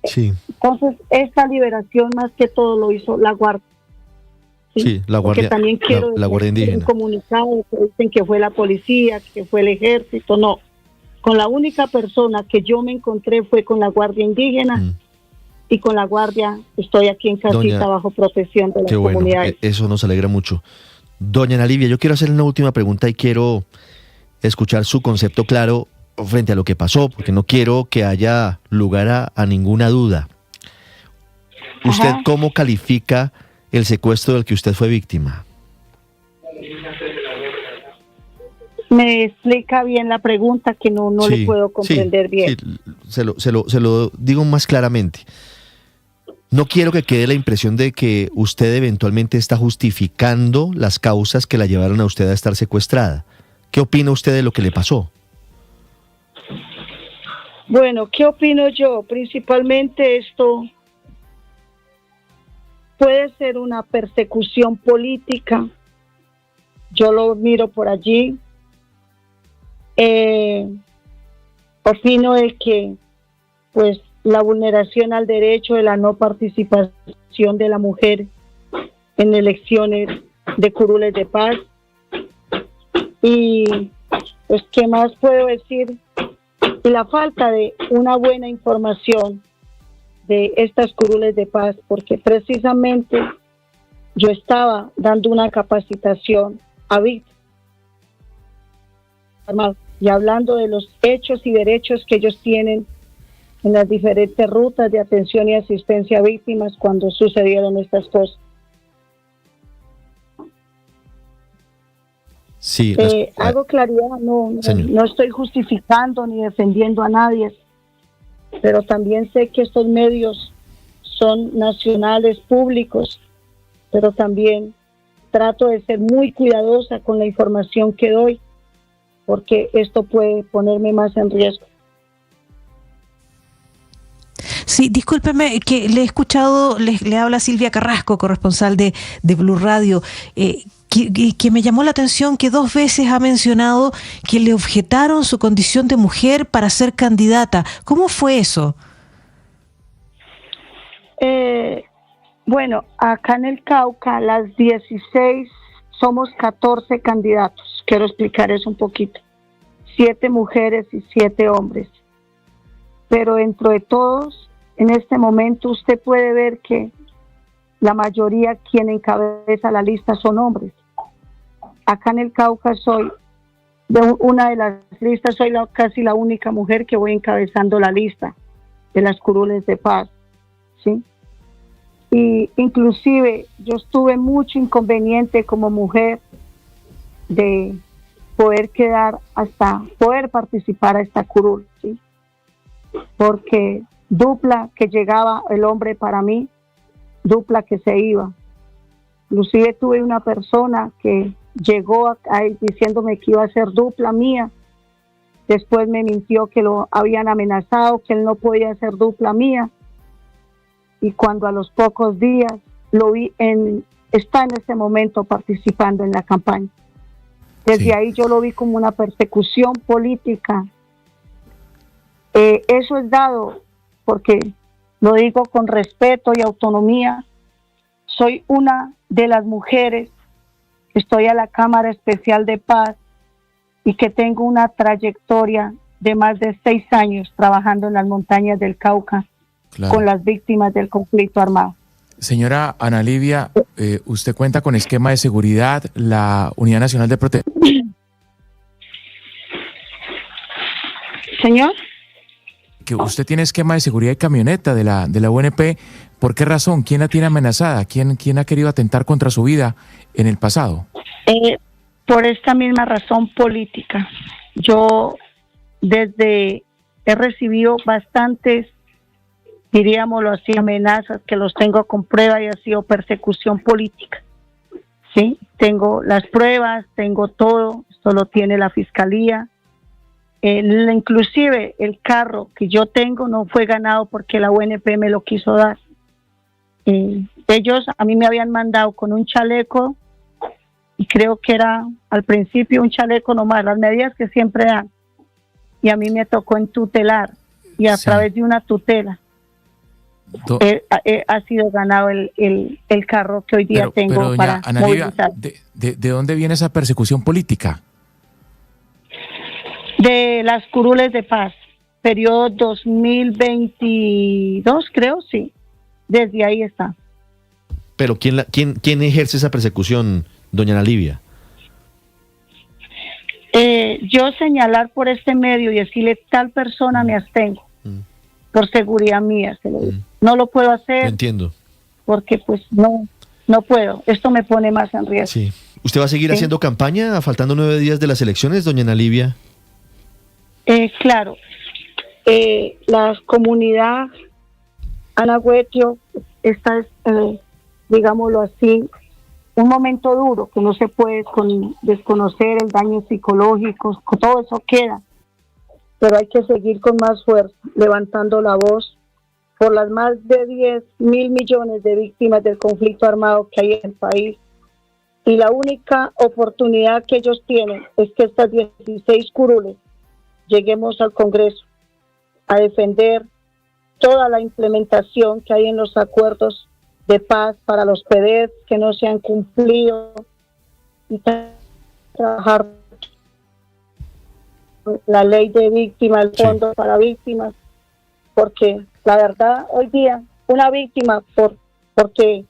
Sí. Entonces, esta liberación más que todo lo hizo la Guardia. Sí, la Guardia, porque también quiero la Guardia Indígena. Un comunicado que dicen que fue la policía, que fue el ejército. No, con la única persona que yo me encontré fue con la Guardia Indígena, y con la Guardia estoy aquí en casita bajo protección de las comunidades. Eso nos alegra mucho. Doña Analivia, yo quiero hacerle una última pregunta y quiero escuchar su concepto claro frente a lo que pasó, porque no quiero que haya lugar a ninguna duda. ¿Usted cómo califica el secuestro del que usted fue víctima? Me explica bien la pregunta, que no le puedo comprender bien. Sí, se lo digo más claramente. No quiero que quede la impresión de que usted eventualmente está justificando las causas que la llevaron a usted a estar secuestrada. ¿Qué opina usted de lo que le pasó? Bueno, ¿qué opino yo? Principalmente esto puede ser una persecución política. Yo lo miro por allí. Opino de que pues la vulneración al derecho de la no participación de la mujer en elecciones de curules de paz, y pues, ¿qué más puedo decir? Y la falta de una buena información de estas curules de paz, porque precisamente yo estaba dando una capacitación a víctimas y hablando de los hechos y derechos que ellos tienen en las diferentes rutas de atención y asistencia a víctimas cuando sucedieron estas cosas. Sí, hago claridad, no estoy justificando ni defendiendo a nadie, pero también sé que estos medios son nacionales, públicos, pero también trato de ser muy cuidadosa con la información que doy, porque esto puede ponerme más en riesgo. Sí, discúlpeme que le he escuchado, le habla Silvia Carrasco, corresponsal de Blue Radio, que me llamó la atención que 2 veces ha mencionado que le objetaron su condición de mujer para ser candidata. ¿Cómo fue eso? Bueno, acá en el Cauca, las 16, somos 14 candidatos. Quiero explicar eso un poquito. 7 mujeres y 7 hombres. Pero dentro de todos, en este momento usted puede ver que la mayoría quien encabeza la lista son hombres. Acá en el Cauca soy de una de las listas, soy casi la única mujer que voy encabezando la lista de las curules de paz, ¿sí? Y inclusive yo tuve mucho inconveniente como mujer de poder quedar hasta poder participar a esta curul, ¿sí? Porque dupla que llegaba el hombre para mí, dupla que se iba. Inclusive tuve una persona que llegó ahí diciéndome que iba a ser dupla mía. Después me mintió que lo habían amenazado, que él no podía ser dupla mía. Y cuando a los pocos días lo vi, está en ese momento participando en la campaña. Desde ahí yo lo vi como una persecución política. Eso es dado porque, lo digo con respeto y autonomía, soy una de las mujeres que estoy a la Cámara Especial de Paz y que tengo una trayectoria de más de 6 años trabajando en las montañas del Cauca, claro, con las víctimas del conflicto armado. Señora Ana Livia, usted cuenta con esquema de seguridad, la Unidad Nacional de Protección. Señor. Que usted tiene esquema de seguridad y camioneta de la UNP. ¿Por qué razón? ¿Quién la tiene amenazada? ¿Quién ha querido atentar contra su vida en el pasado? Por esta misma razón política. Yo he recibido bastantes, diríamoslo así, amenazas que los tengo con prueba y ha sido persecución política. Sí, tengo las pruebas, tengo todo, esto lo tiene la fiscalía. Inclusive el carro que yo tengo no fue ganado porque la UNP me lo quiso dar. Ellos a mí me habían mandado con un chaleco y creo que era al principio un chaleco nomás, las medidas que siempre dan, y a mí me tocó entutelar y a través de una tutela ha sido ganado el carro que hoy día tengo doña para Ana Livia, ¿de dónde viene esa persecución política? De las curules de paz, periodo 2022, creo, sí. Desde ahí está. Pero ¿quién ejerce esa persecución, doña Ana Livia? Yo señalar por este medio y decirle tal persona me abstengo. Por seguridad mía, se lo digo. No lo puedo hacer. Lo entiendo. Porque pues no puedo. Esto me pone más en riesgo. Sí. ¿Usted va a seguir haciendo campaña faltando 9 días de las elecciones, doña Ana Livia? Claro. La comunidad Anahuetio, esta es, digámoslo así, un momento duro que no se puede desconocer, el daño psicológico, todo eso queda, pero hay que seguir con más fuerza, levantando la voz por las más de 10.000 millones de víctimas del conflicto armado que hay en el país. Y la única oportunidad que ellos tienen es que estas 16 curules lleguemos al Congreso a defender toda la implementación que hay en los acuerdos de paz para los PEDES que no se han cumplido y trabajar la ley de víctimas, el fondo para víctimas, porque la verdad hoy día una víctima porque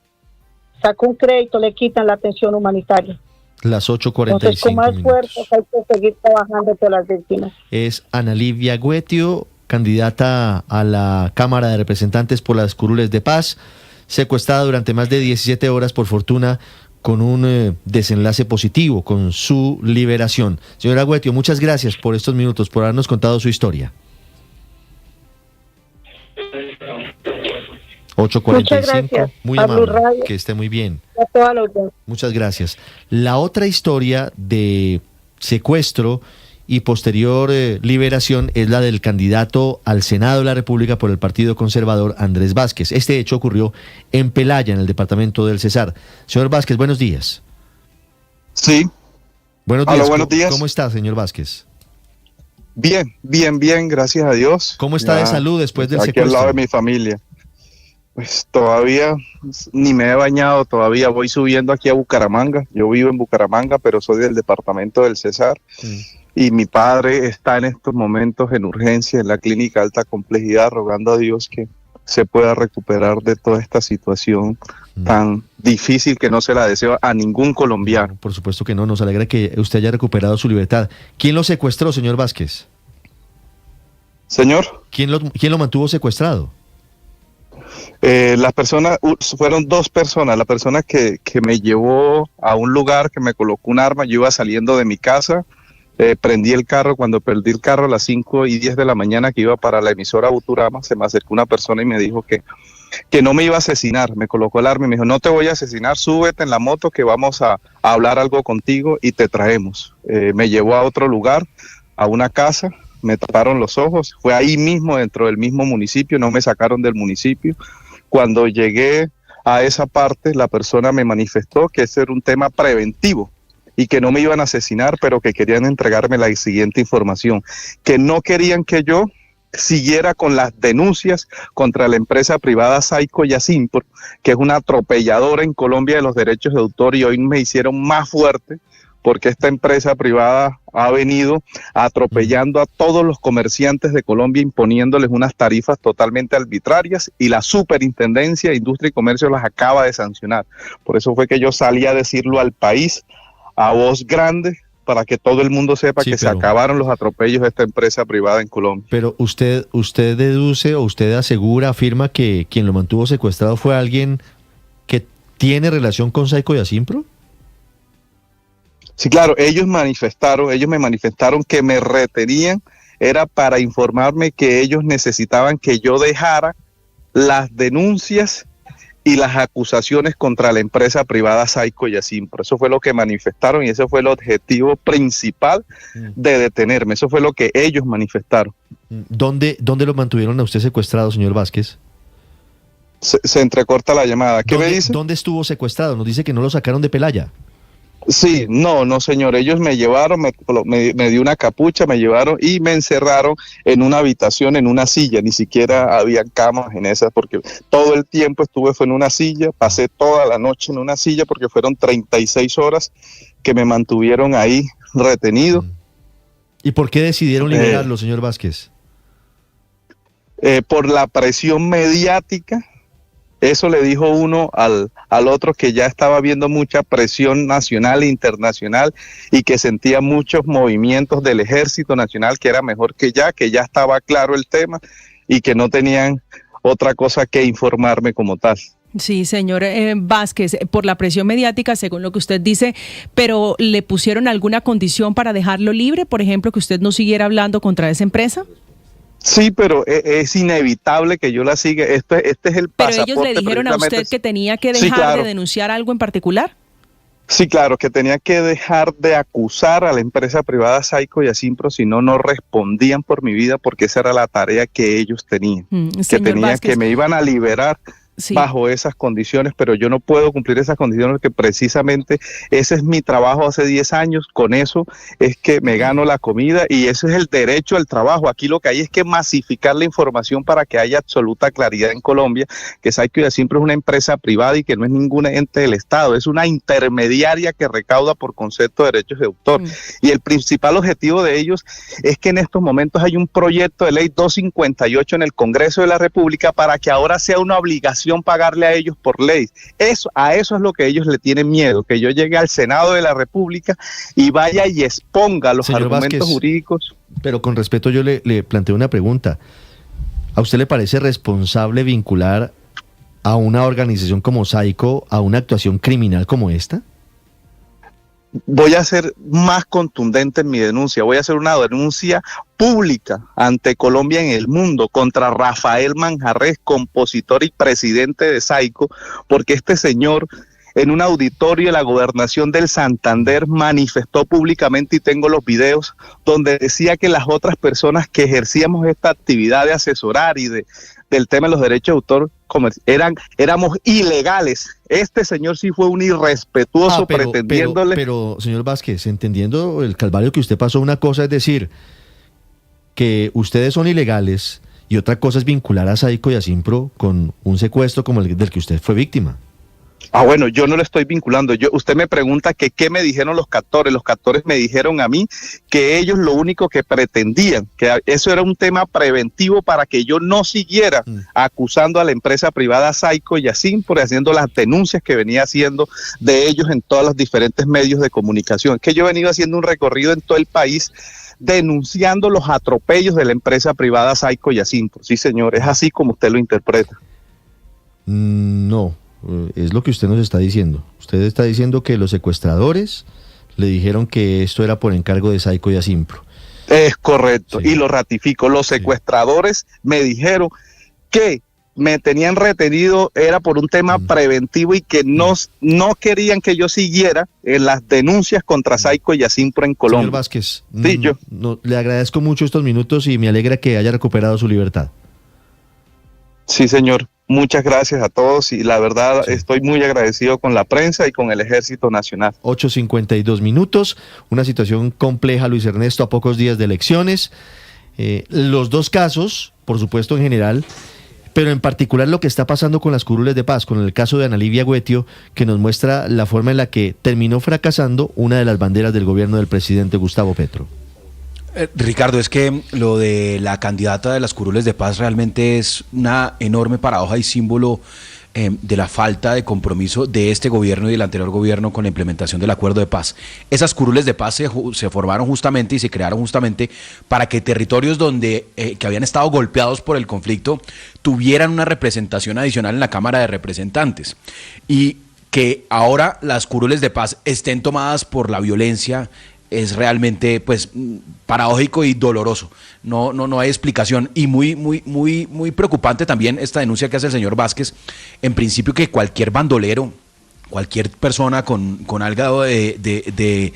sacó un crédito le quitan la atención humanitaria. Las 8:45 Entonces, con más fuerza hay que seguir trabajando por las víctimas. Es Analivia Guetio, candidata a la Cámara de Representantes por las curules de paz, secuestrada durante más de 17 horas, por fortuna con un desenlace positivo, con su liberación. Señora Guetio, muchas gracias por estos minutos, por habernos contado su historia. 8:45, muy amable, que esté muy bien. Muchas gracias. La otra historia de secuestro y posterior liberación es la del candidato al Senado de la República por el Partido Conservador, Andrés Vázquez. Este hecho ocurrió en Pelaya, en el departamento del Cesar. Señor Vázquez, buenos días. Sí. Buenos días. Hola, buenos días. ¿Cómo está, señor Vázquez? Bien, gracias a Dios. ¿Cómo está de salud después del secuestro? Aquí al lado de mi familia. Pues todavía ni me he bañado, todavía voy subiendo aquí a Bucaramanga. Yo vivo en Bucaramanga, pero soy del departamento del Cesar. Y mi padre está en estos momentos en urgencia en la clínica alta complejidad, rogando a Dios que se pueda recuperar de toda esta situación tan difícil que no se la deseo a ningún colombiano. Por supuesto que no, nos alegra que usted haya recuperado su libertad. ¿Quién lo secuestró, señor Vázquez? ¿Señor? ¿Quién lo mantuvo secuestrado? Las personas, fueron dos personas. La persona que me llevó a un lugar, que me colocó un arma, yo iba saliendo de mi casa, prendí el carro. Cuando perdí el carro a las 5:10 de la mañana, que iba para la emisora Buturama, se me acercó una persona y me dijo que no me iba a asesinar. Me colocó el arma y me dijo: no te voy a asesinar, súbete en la moto que vamos a hablar algo contigo y te traemos. Me llevó a otro lugar, a una casa, me taparon los ojos, fue ahí mismo, dentro del mismo municipio, no me sacaron del municipio. Cuando llegué a esa parte, la persona me manifestó que ese era un tema preventivo y que no me iban a asesinar, pero que querían entregarme la siguiente información, que no querían que yo siguiera con las denuncias contra la empresa privada Saico Yacypro, que es una atropelladora en Colombia de los derechos de autor, y hoy me hicieron más fuerte porque esta empresa privada ha venido atropellando a todos los comerciantes de Colombia, imponiéndoles unas tarifas totalmente arbitrarias, y la Superintendencia de Industria y Comercio las acaba de sancionar. Por eso fue que yo salí a decirlo al país a voz grande, para que todo el mundo sepa que se acabaron los atropellos de esta empresa privada en Colombia. Pero usted deduce o usted asegura, afirma que quien lo mantuvo secuestrado fue alguien que tiene relación con Saico Yacypro. Sí, claro, ellos me manifestaron que me retenían, era para informarme que ellos necesitaban que yo dejara las denuncias y las acusaciones contra la empresa privada Saico Yacypro. Eso fue lo que manifestaron y ese fue el objetivo principal de detenerme. Eso fue lo que ellos manifestaron. ¿Dónde lo mantuvieron a usted secuestrado, señor Vázquez? Se entrecorta la llamada. ¿Qué me dice? ¿Dónde estuvo secuestrado? Nos dice que no lo sacaron de Pelaya. Sí, no, señor, ellos me llevaron, me dio una capucha, me llevaron y me encerraron en una habitación, en una silla. Ni siquiera había camas en esas, porque todo el tiempo fue en una silla, pasé toda la noche en una silla, porque fueron 36 horas que me mantuvieron ahí retenido. ¿Y por qué decidieron liberarlo, señor Vázquez? Por la presión mediática. Eso le dijo uno al otro, que ya estaba habiendo mucha presión nacional e internacional y que sentía muchos movimientos del Ejército Nacional, que era mejor que ya estaba claro el tema y que no tenían otra cosa que informarme como tal. Sí, señor Vázquez, por la presión mediática, según lo que usted dice, pero ¿le pusieron alguna condición para dejarlo libre? Por ejemplo, que usted no siguiera hablando contra esa empresa. Sí, pero es inevitable que yo la siga. Este es el pasaporte. ¿Pero ellos le dijeron a usted que tenía que dejar de denunciar algo en particular? Sí, claro, que tenía que dejar de acusar a la empresa privada Saico Yacypro, si no respondían por mi vida, porque esa era la tarea que ellos tenían. Que me iban a liberar bajo esas condiciones, pero yo no puedo cumplir esas condiciones porque precisamente ese es mi trabajo hace 10 años, con eso es que me gano la comida y ese es el derecho al trabajo. Aquí lo que hay es que masificar la información para que haya absoluta claridad en Colombia, que Saico y Asimpro es una empresa privada y que no es ningún ente del Estado, es una intermediaria que recauda por concepto de derechos de autor. Y el principal objetivo de ellos es que en estos momentos hay un proyecto de ley 258 en el Congreso de la República para que ahora sea una obligación pagarle a ellos por ley. A eso es lo que ellos le tienen miedo, que yo llegue al Senado de la República y vaya y exponga los Señor argumentos Vázquez, jurídicos. Pero con respeto yo le planteo una pregunta. ¿A usted le parece responsable vincular a una organización como Saico a una actuación criminal como esta? Voy a ser más contundente en mi denuncia, voy a hacer una denuncia pública ante Colombia en el mundo contra Rafael Manjarrés, compositor y presidente de Saico, porque este señor en un auditorio de la Gobernación del Santander manifestó públicamente, y tengo los videos, donde decía que las otras personas que ejercíamos esta actividad de asesorar y del tema de los derechos de autor éramos ilegales. Este señor sí fue un irrespetuoso pretendiéndole... Pero, señor Vázquez, entendiendo el calvario que usted pasó, una cosa es decir que ustedes son ilegales y otra cosa es vincular a Saico y a Asimpro con un secuestro como el del que usted fue víctima. Bueno, yo no lo estoy vinculando. Usted me pregunta que qué me dijeron los captores. Los captores me dijeron a mí que ellos lo único que pretendían, que eso era un tema preventivo para que yo no siguiera acusando a la empresa privada Saico y Asimpro, haciendo las denuncias que venía haciendo de ellos en todos los diferentes medios de comunicación. Que yo he venido haciendo un recorrido en todo el país denunciando los atropellos de la empresa privada Saico y Asimpro. Sí, señor, es así como usted lo interpreta. No. Es lo que usted nos está diciendo. Usted está diciendo que los secuestradores le dijeron que esto era por encargo de Saico y Asimpro. Es correcto, y lo ratifico. Los secuestradores me dijeron que me tenían retenido, era por un tema preventivo y que no querían que yo siguiera en las denuncias contra Saico y Asimpro en Colombia. Señor Vázquez, le agradezco mucho estos minutos y me alegra que haya recuperado su libertad. Sí, señor. Muchas gracias a todos y la verdad estoy muy agradecido con la prensa y con el Ejército Nacional. 8:52 minutos, una situación compleja, Luis Ernesto, a pocos días de elecciones. Los dos casos, por supuesto en general, pero en particular lo que está pasando con las curules de paz, con el caso de Ana Livia Guetio, que nos muestra la forma en la que terminó fracasando una de las banderas del gobierno del presidente Gustavo Petro. Ricardo, es que lo de la candidata de las curules de paz realmente es una enorme paradoja y símbolo de la falta de compromiso de este gobierno y del anterior gobierno con la implementación del acuerdo de paz. Esas curules de paz se formaron justamente y se crearon justamente para que territorios que habían estado golpeados por el conflicto tuvieran una representación adicional en la Cámara de Representantes, y que ahora las curules de paz estén tomadas por la violencia es realmente pues paradójico y doloroso. No hay explicación, y muy preocupante también esta denuncia que hace el señor Vázquez, en principio, que cualquier bandolero, cualquier persona con algo de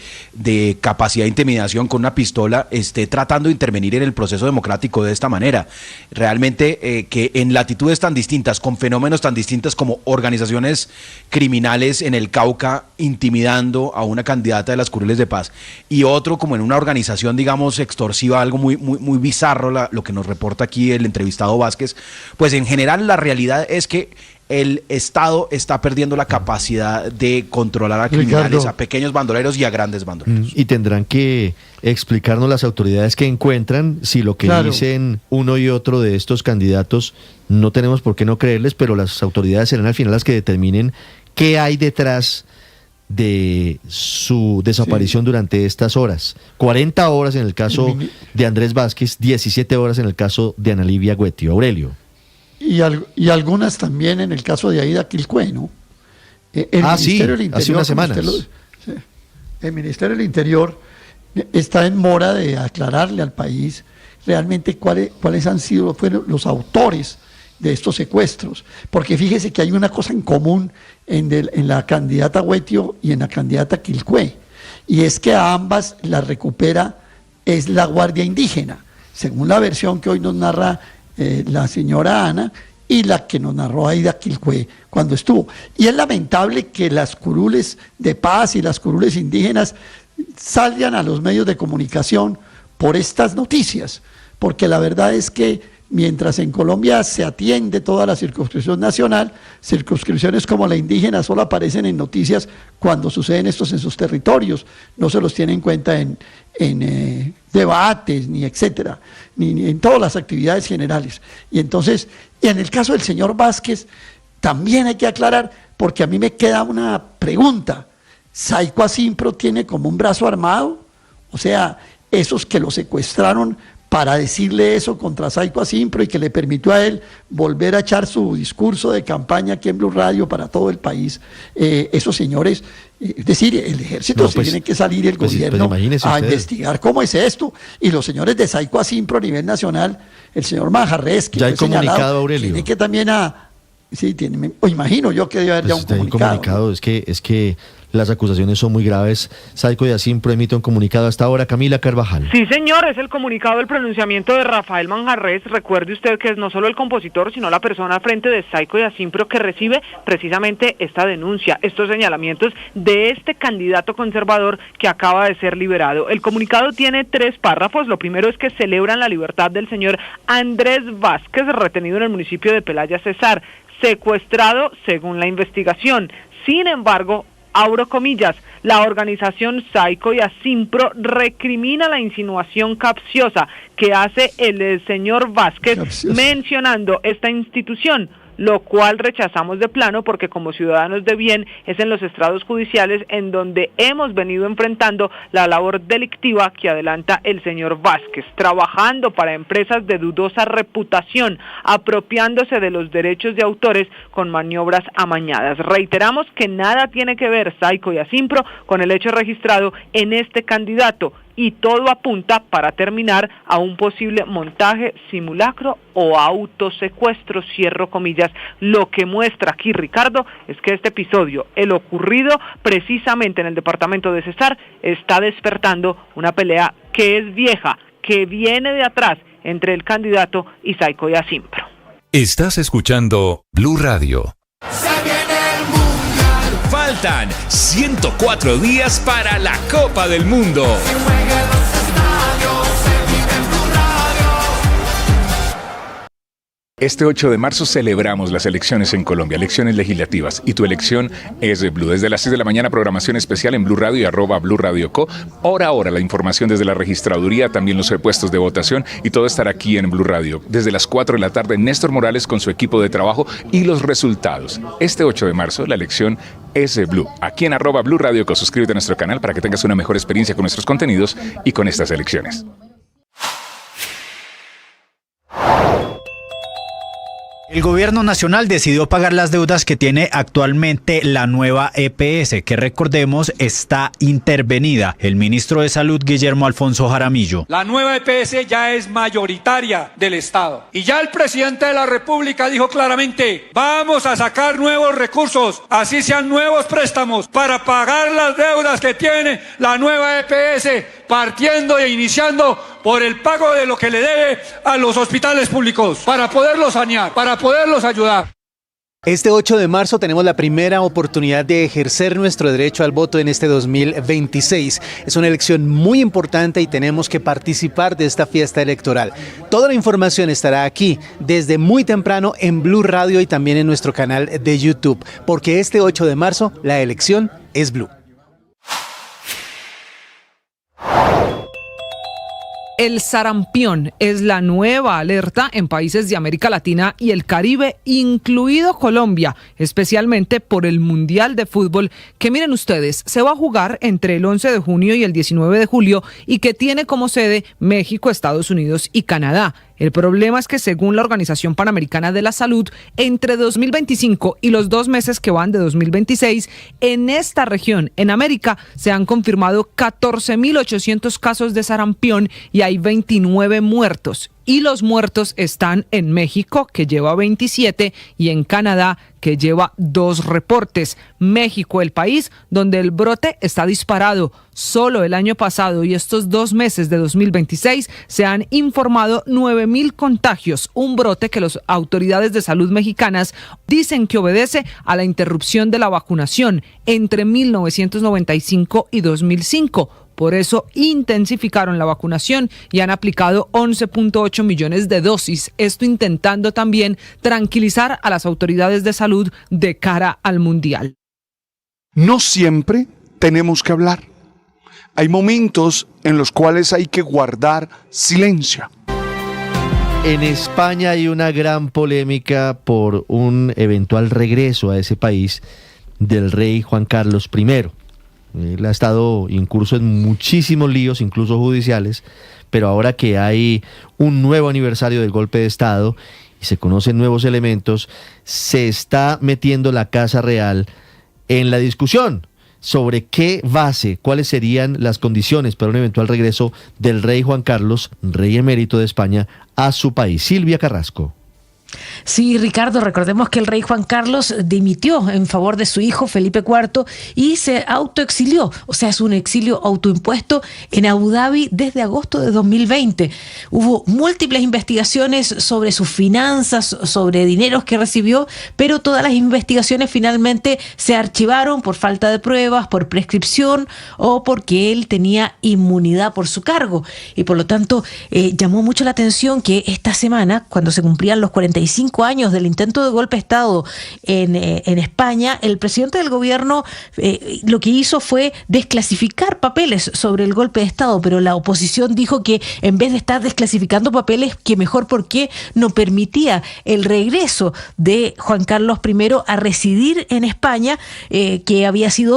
capacidad de intimidación, con una pistola, esté tratando de intervenir en el proceso democrático de esta manera. Realmente que en latitudes tan distintas, con fenómenos tan distintos como organizaciones criminales en el Cauca intimidando a una candidata de las curules de paz, y otro como en una organización, digamos, extorsiva, algo muy bizarro, lo que nos reporta aquí el entrevistado Vázquez, pues en general la realidad es que el Estado está perdiendo la capacidad de controlar a criminales, Ricardo, a pequeños bandoleros y a grandes bandoleros. Y tendrán que explicarnos las autoridades que encuentran si lo que dicen uno y otro de estos candidatos no tenemos por qué no creerles, pero las autoridades serán al final las que determinen qué hay detrás de su desaparición durante estas horas. 40 horas en el caso de Andrés Vázquez, 17 horas en el caso de Ana Livia Guetio. Aurelio. Y algunas también en el caso de Aida Quilcue, ¿no? El Ministerio del Interior, hace unas semanas. El Ministerio del Interior está en mora de aclararle al país realmente cuáles fueron los autores de estos secuestros. Porque fíjese que hay una cosa en común en la candidata Guetio y en la candidata Quilcue, y es que a ambas las recupera es la Guardia Indígena, según la versión que hoy nos narra la señora Ana, y la que nos narró Aida Quilcue cuando estuvo. Y es lamentable que las curules de paz y las curules indígenas salgan a los medios de comunicación por estas noticias, porque la verdad es que mientras en Colombia se atiende toda la circunscripción nacional, circunscripciones como la indígena solo aparecen en noticias cuando suceden estos en sus territorios, no se los tiene en cuenta en debates, ni etcétera, ni en todas las actividades generales. Y entonces, y en el caso del señor Vázquez, también hay que aclarar, porque a mí me queda una pregunta. ¿Saico Asimpro tiene como un brazo armado? O sea, esos que lo secuestraron para decirle eso contra Saico Asimpro y que le permitió a él volver a echar su discurso de campaña aquí en Blue Radio para todo el país, esos señores, es decir, el ejército tiene que salir, el gobierno a investigar cómo es esto, y los señores de Saico Asimpro a nivel nacional, el señor Manjarres, que ya hay comunicado, Aurelio, tiene que también imagino yo que debe haber ya un comunicado. Es que las acusaciones son muy graves. Saico y Asimpro emite un comunicado hasta ahora. Camila Carvajal. Sí, señor, es el comunicado del pronunciamiento de Rafael Manjarres. Recuerde usted que es no solo el compositor, sino la persona al frente de Saico y Asimpro que recibe precisamente esta denuncia, estos señalamientos de este candidato conservador que acaba de ser liberado. El comunicado tiene 3 párrafos. Lo primero es que celebran la libertad del señor Andrés Vázquez, retenido en el municipio de Pelaya Cesar, secuestrado según la investigación. Sin embargo, abro comillas, la organización Saico y Asimpro recrimina la insinuación capciosa que hace el señor Vázquez mencionando esta institución, lo cual rechazamos de plano porque como ciudadanos de bien es en los estrados judiciales en donde hemos venido enfrentando la labor delictiva que adelanta el señor Vázquez, trabajando para empresas de dudosa reputación, apropiándose de los derechos de autores con maniobras amañadas. Reiteramos que nada tiene que ver Saico y Asimpro con el hecho registrado en este candidato, y todo apunta, para terminar, a un posible montaje, simulacro o autosecuestro, cierro comillas. Lo que muestra aquí, Ricardo, es que este episodio, el ocurrido precisamente en el departamento de Cesar, está despertando una pelea que es vieja, que viene de atrás entre el candidato y Saico y Asimpro. Estás escuchando Blue Radio. Faltan 104 días para la Copa del Mundo. Este 8 de marzo celebramos las elecciones en Colombia, elecciones legislativas, y tu elección es de Blue. Desde las 6 de la mañana, programación especial en Blue Radio y @BlueRadioCo. Hora a hora, la información desde la registraduría, también los puestos de votación, y todo estará aquí en Blue Radio. Desde las 4 de la tarde, Néstor Morales con su equipo de trabajo y los resultados. Este 8 de marzo, la elección es de Blue. Aquí en @BlueRadioCo. Suscríbete a nuestro canal para que tengas una mejor experiencia con nuestros contenidos y con estas elecciones. El gobierno nacional decidió pagar las deudas que tiene actualmente la nueva EPS, que recordemos está intervenida. El ministro de Salud, Guillermo Alfonso Jaramillo. La nueva EPS ya es mayoritaria del Estado. Y ya el presidente de la República dijo claramente, vamos a sacar nuevos recursos, así sean nuevos préstamos, para pagar las deudas que tiene la nueva EPS, partiendo e iniciando por el pago de lo que le debe a los hospitales públicos, para poderlos sanear, para poderlos ayudar. Este 8 de marzo tenemos la primera oportunidad de ejercer nuestro derecho al voto en este 2026. Es una elección muy importante y tenemos que participar de esta fiesta electoral. Toda la información estará aquí desde muy temprano en Blue Radio y también en nuestro canal de YouTube, porque este 8 de marzo la elección es Blue. El sarampión es la nueva alerta en países de América Latina y el Caribe, incluido Colombia, especialmente por el Mundial de Fútbol, que miren ustedes, se va a jugar entre el 11 de junio y el 19 de julio y que tiene como sede México, Estados Unidos y Canadá. El problema es que según la Organización Panamericana de la Salud, entre 2025 y los 2 meses que van de 2026, en esta región, en América, se han confirmado 14.800 casos de sarampión y hay 29 muertos. y los muertos están en México, que lleva 27, y en Canadá, que lleva 2 reportes. México, el país donde el brote está disparado. Solo el año pasado y estos 2 meses de 2026 se han informado 9,000 contagios, un brote que las autoridades de salud mexicanas dicen que obedece a la interrupción de la vacunación entre 1995 y 2005. Por eso intensificaron la vacunación y han aplicado 11.8 millones de dosis, esto intentando también tranquilizar a las autoridades de salud de cara al Mundial. No siempre tenemos que hablar. Hay momentos en los cuales hay que guardar silencio. En España hay una gran polémica por un eventual regreso a ese país del rey Juan Carlos I. Él ha estado incurso en muchísimos líos, incluso judiciales, pero ahora que hay un nuevo aniversario del golpe de Estado y se conocen nuevos elementos, se está metiendo la Casa Real en la discusión sobre qué base, cuáles serían las condiciones para un eventual regreso del rey Juan Carlos, rey emérito de España, a su país. Silvia Carrasco. Sí, Ricardo, recordemos que el rey Juan Carlos dimitió en favor de su hijo Felipe IV y se autoexilió, o sea, es un exilio autoimpuesto en Abu Dhabi desde agosto de 2020. Hubo múltiples investigaciones sobre sus finanzas, sobre dineros que recibió, pero todas las investigaciones finalmente se archivaron por falta de pruebas, por prescripción o porque él tenía inmunidad por su cargo. Y por lo tanto, llamó mucho la atención que esta semana, cuando se cumplían los 45 años del intento de golpe de Estado en España, el presidente del gobierno lo que hizo fue desclasificar papeles sobre el golpe de Estado, pero la oposición dijo que en vez de estar desclasificando papeles, que mejor porque no permitía el regreso de Juan Carlos I a residir en España, que había sido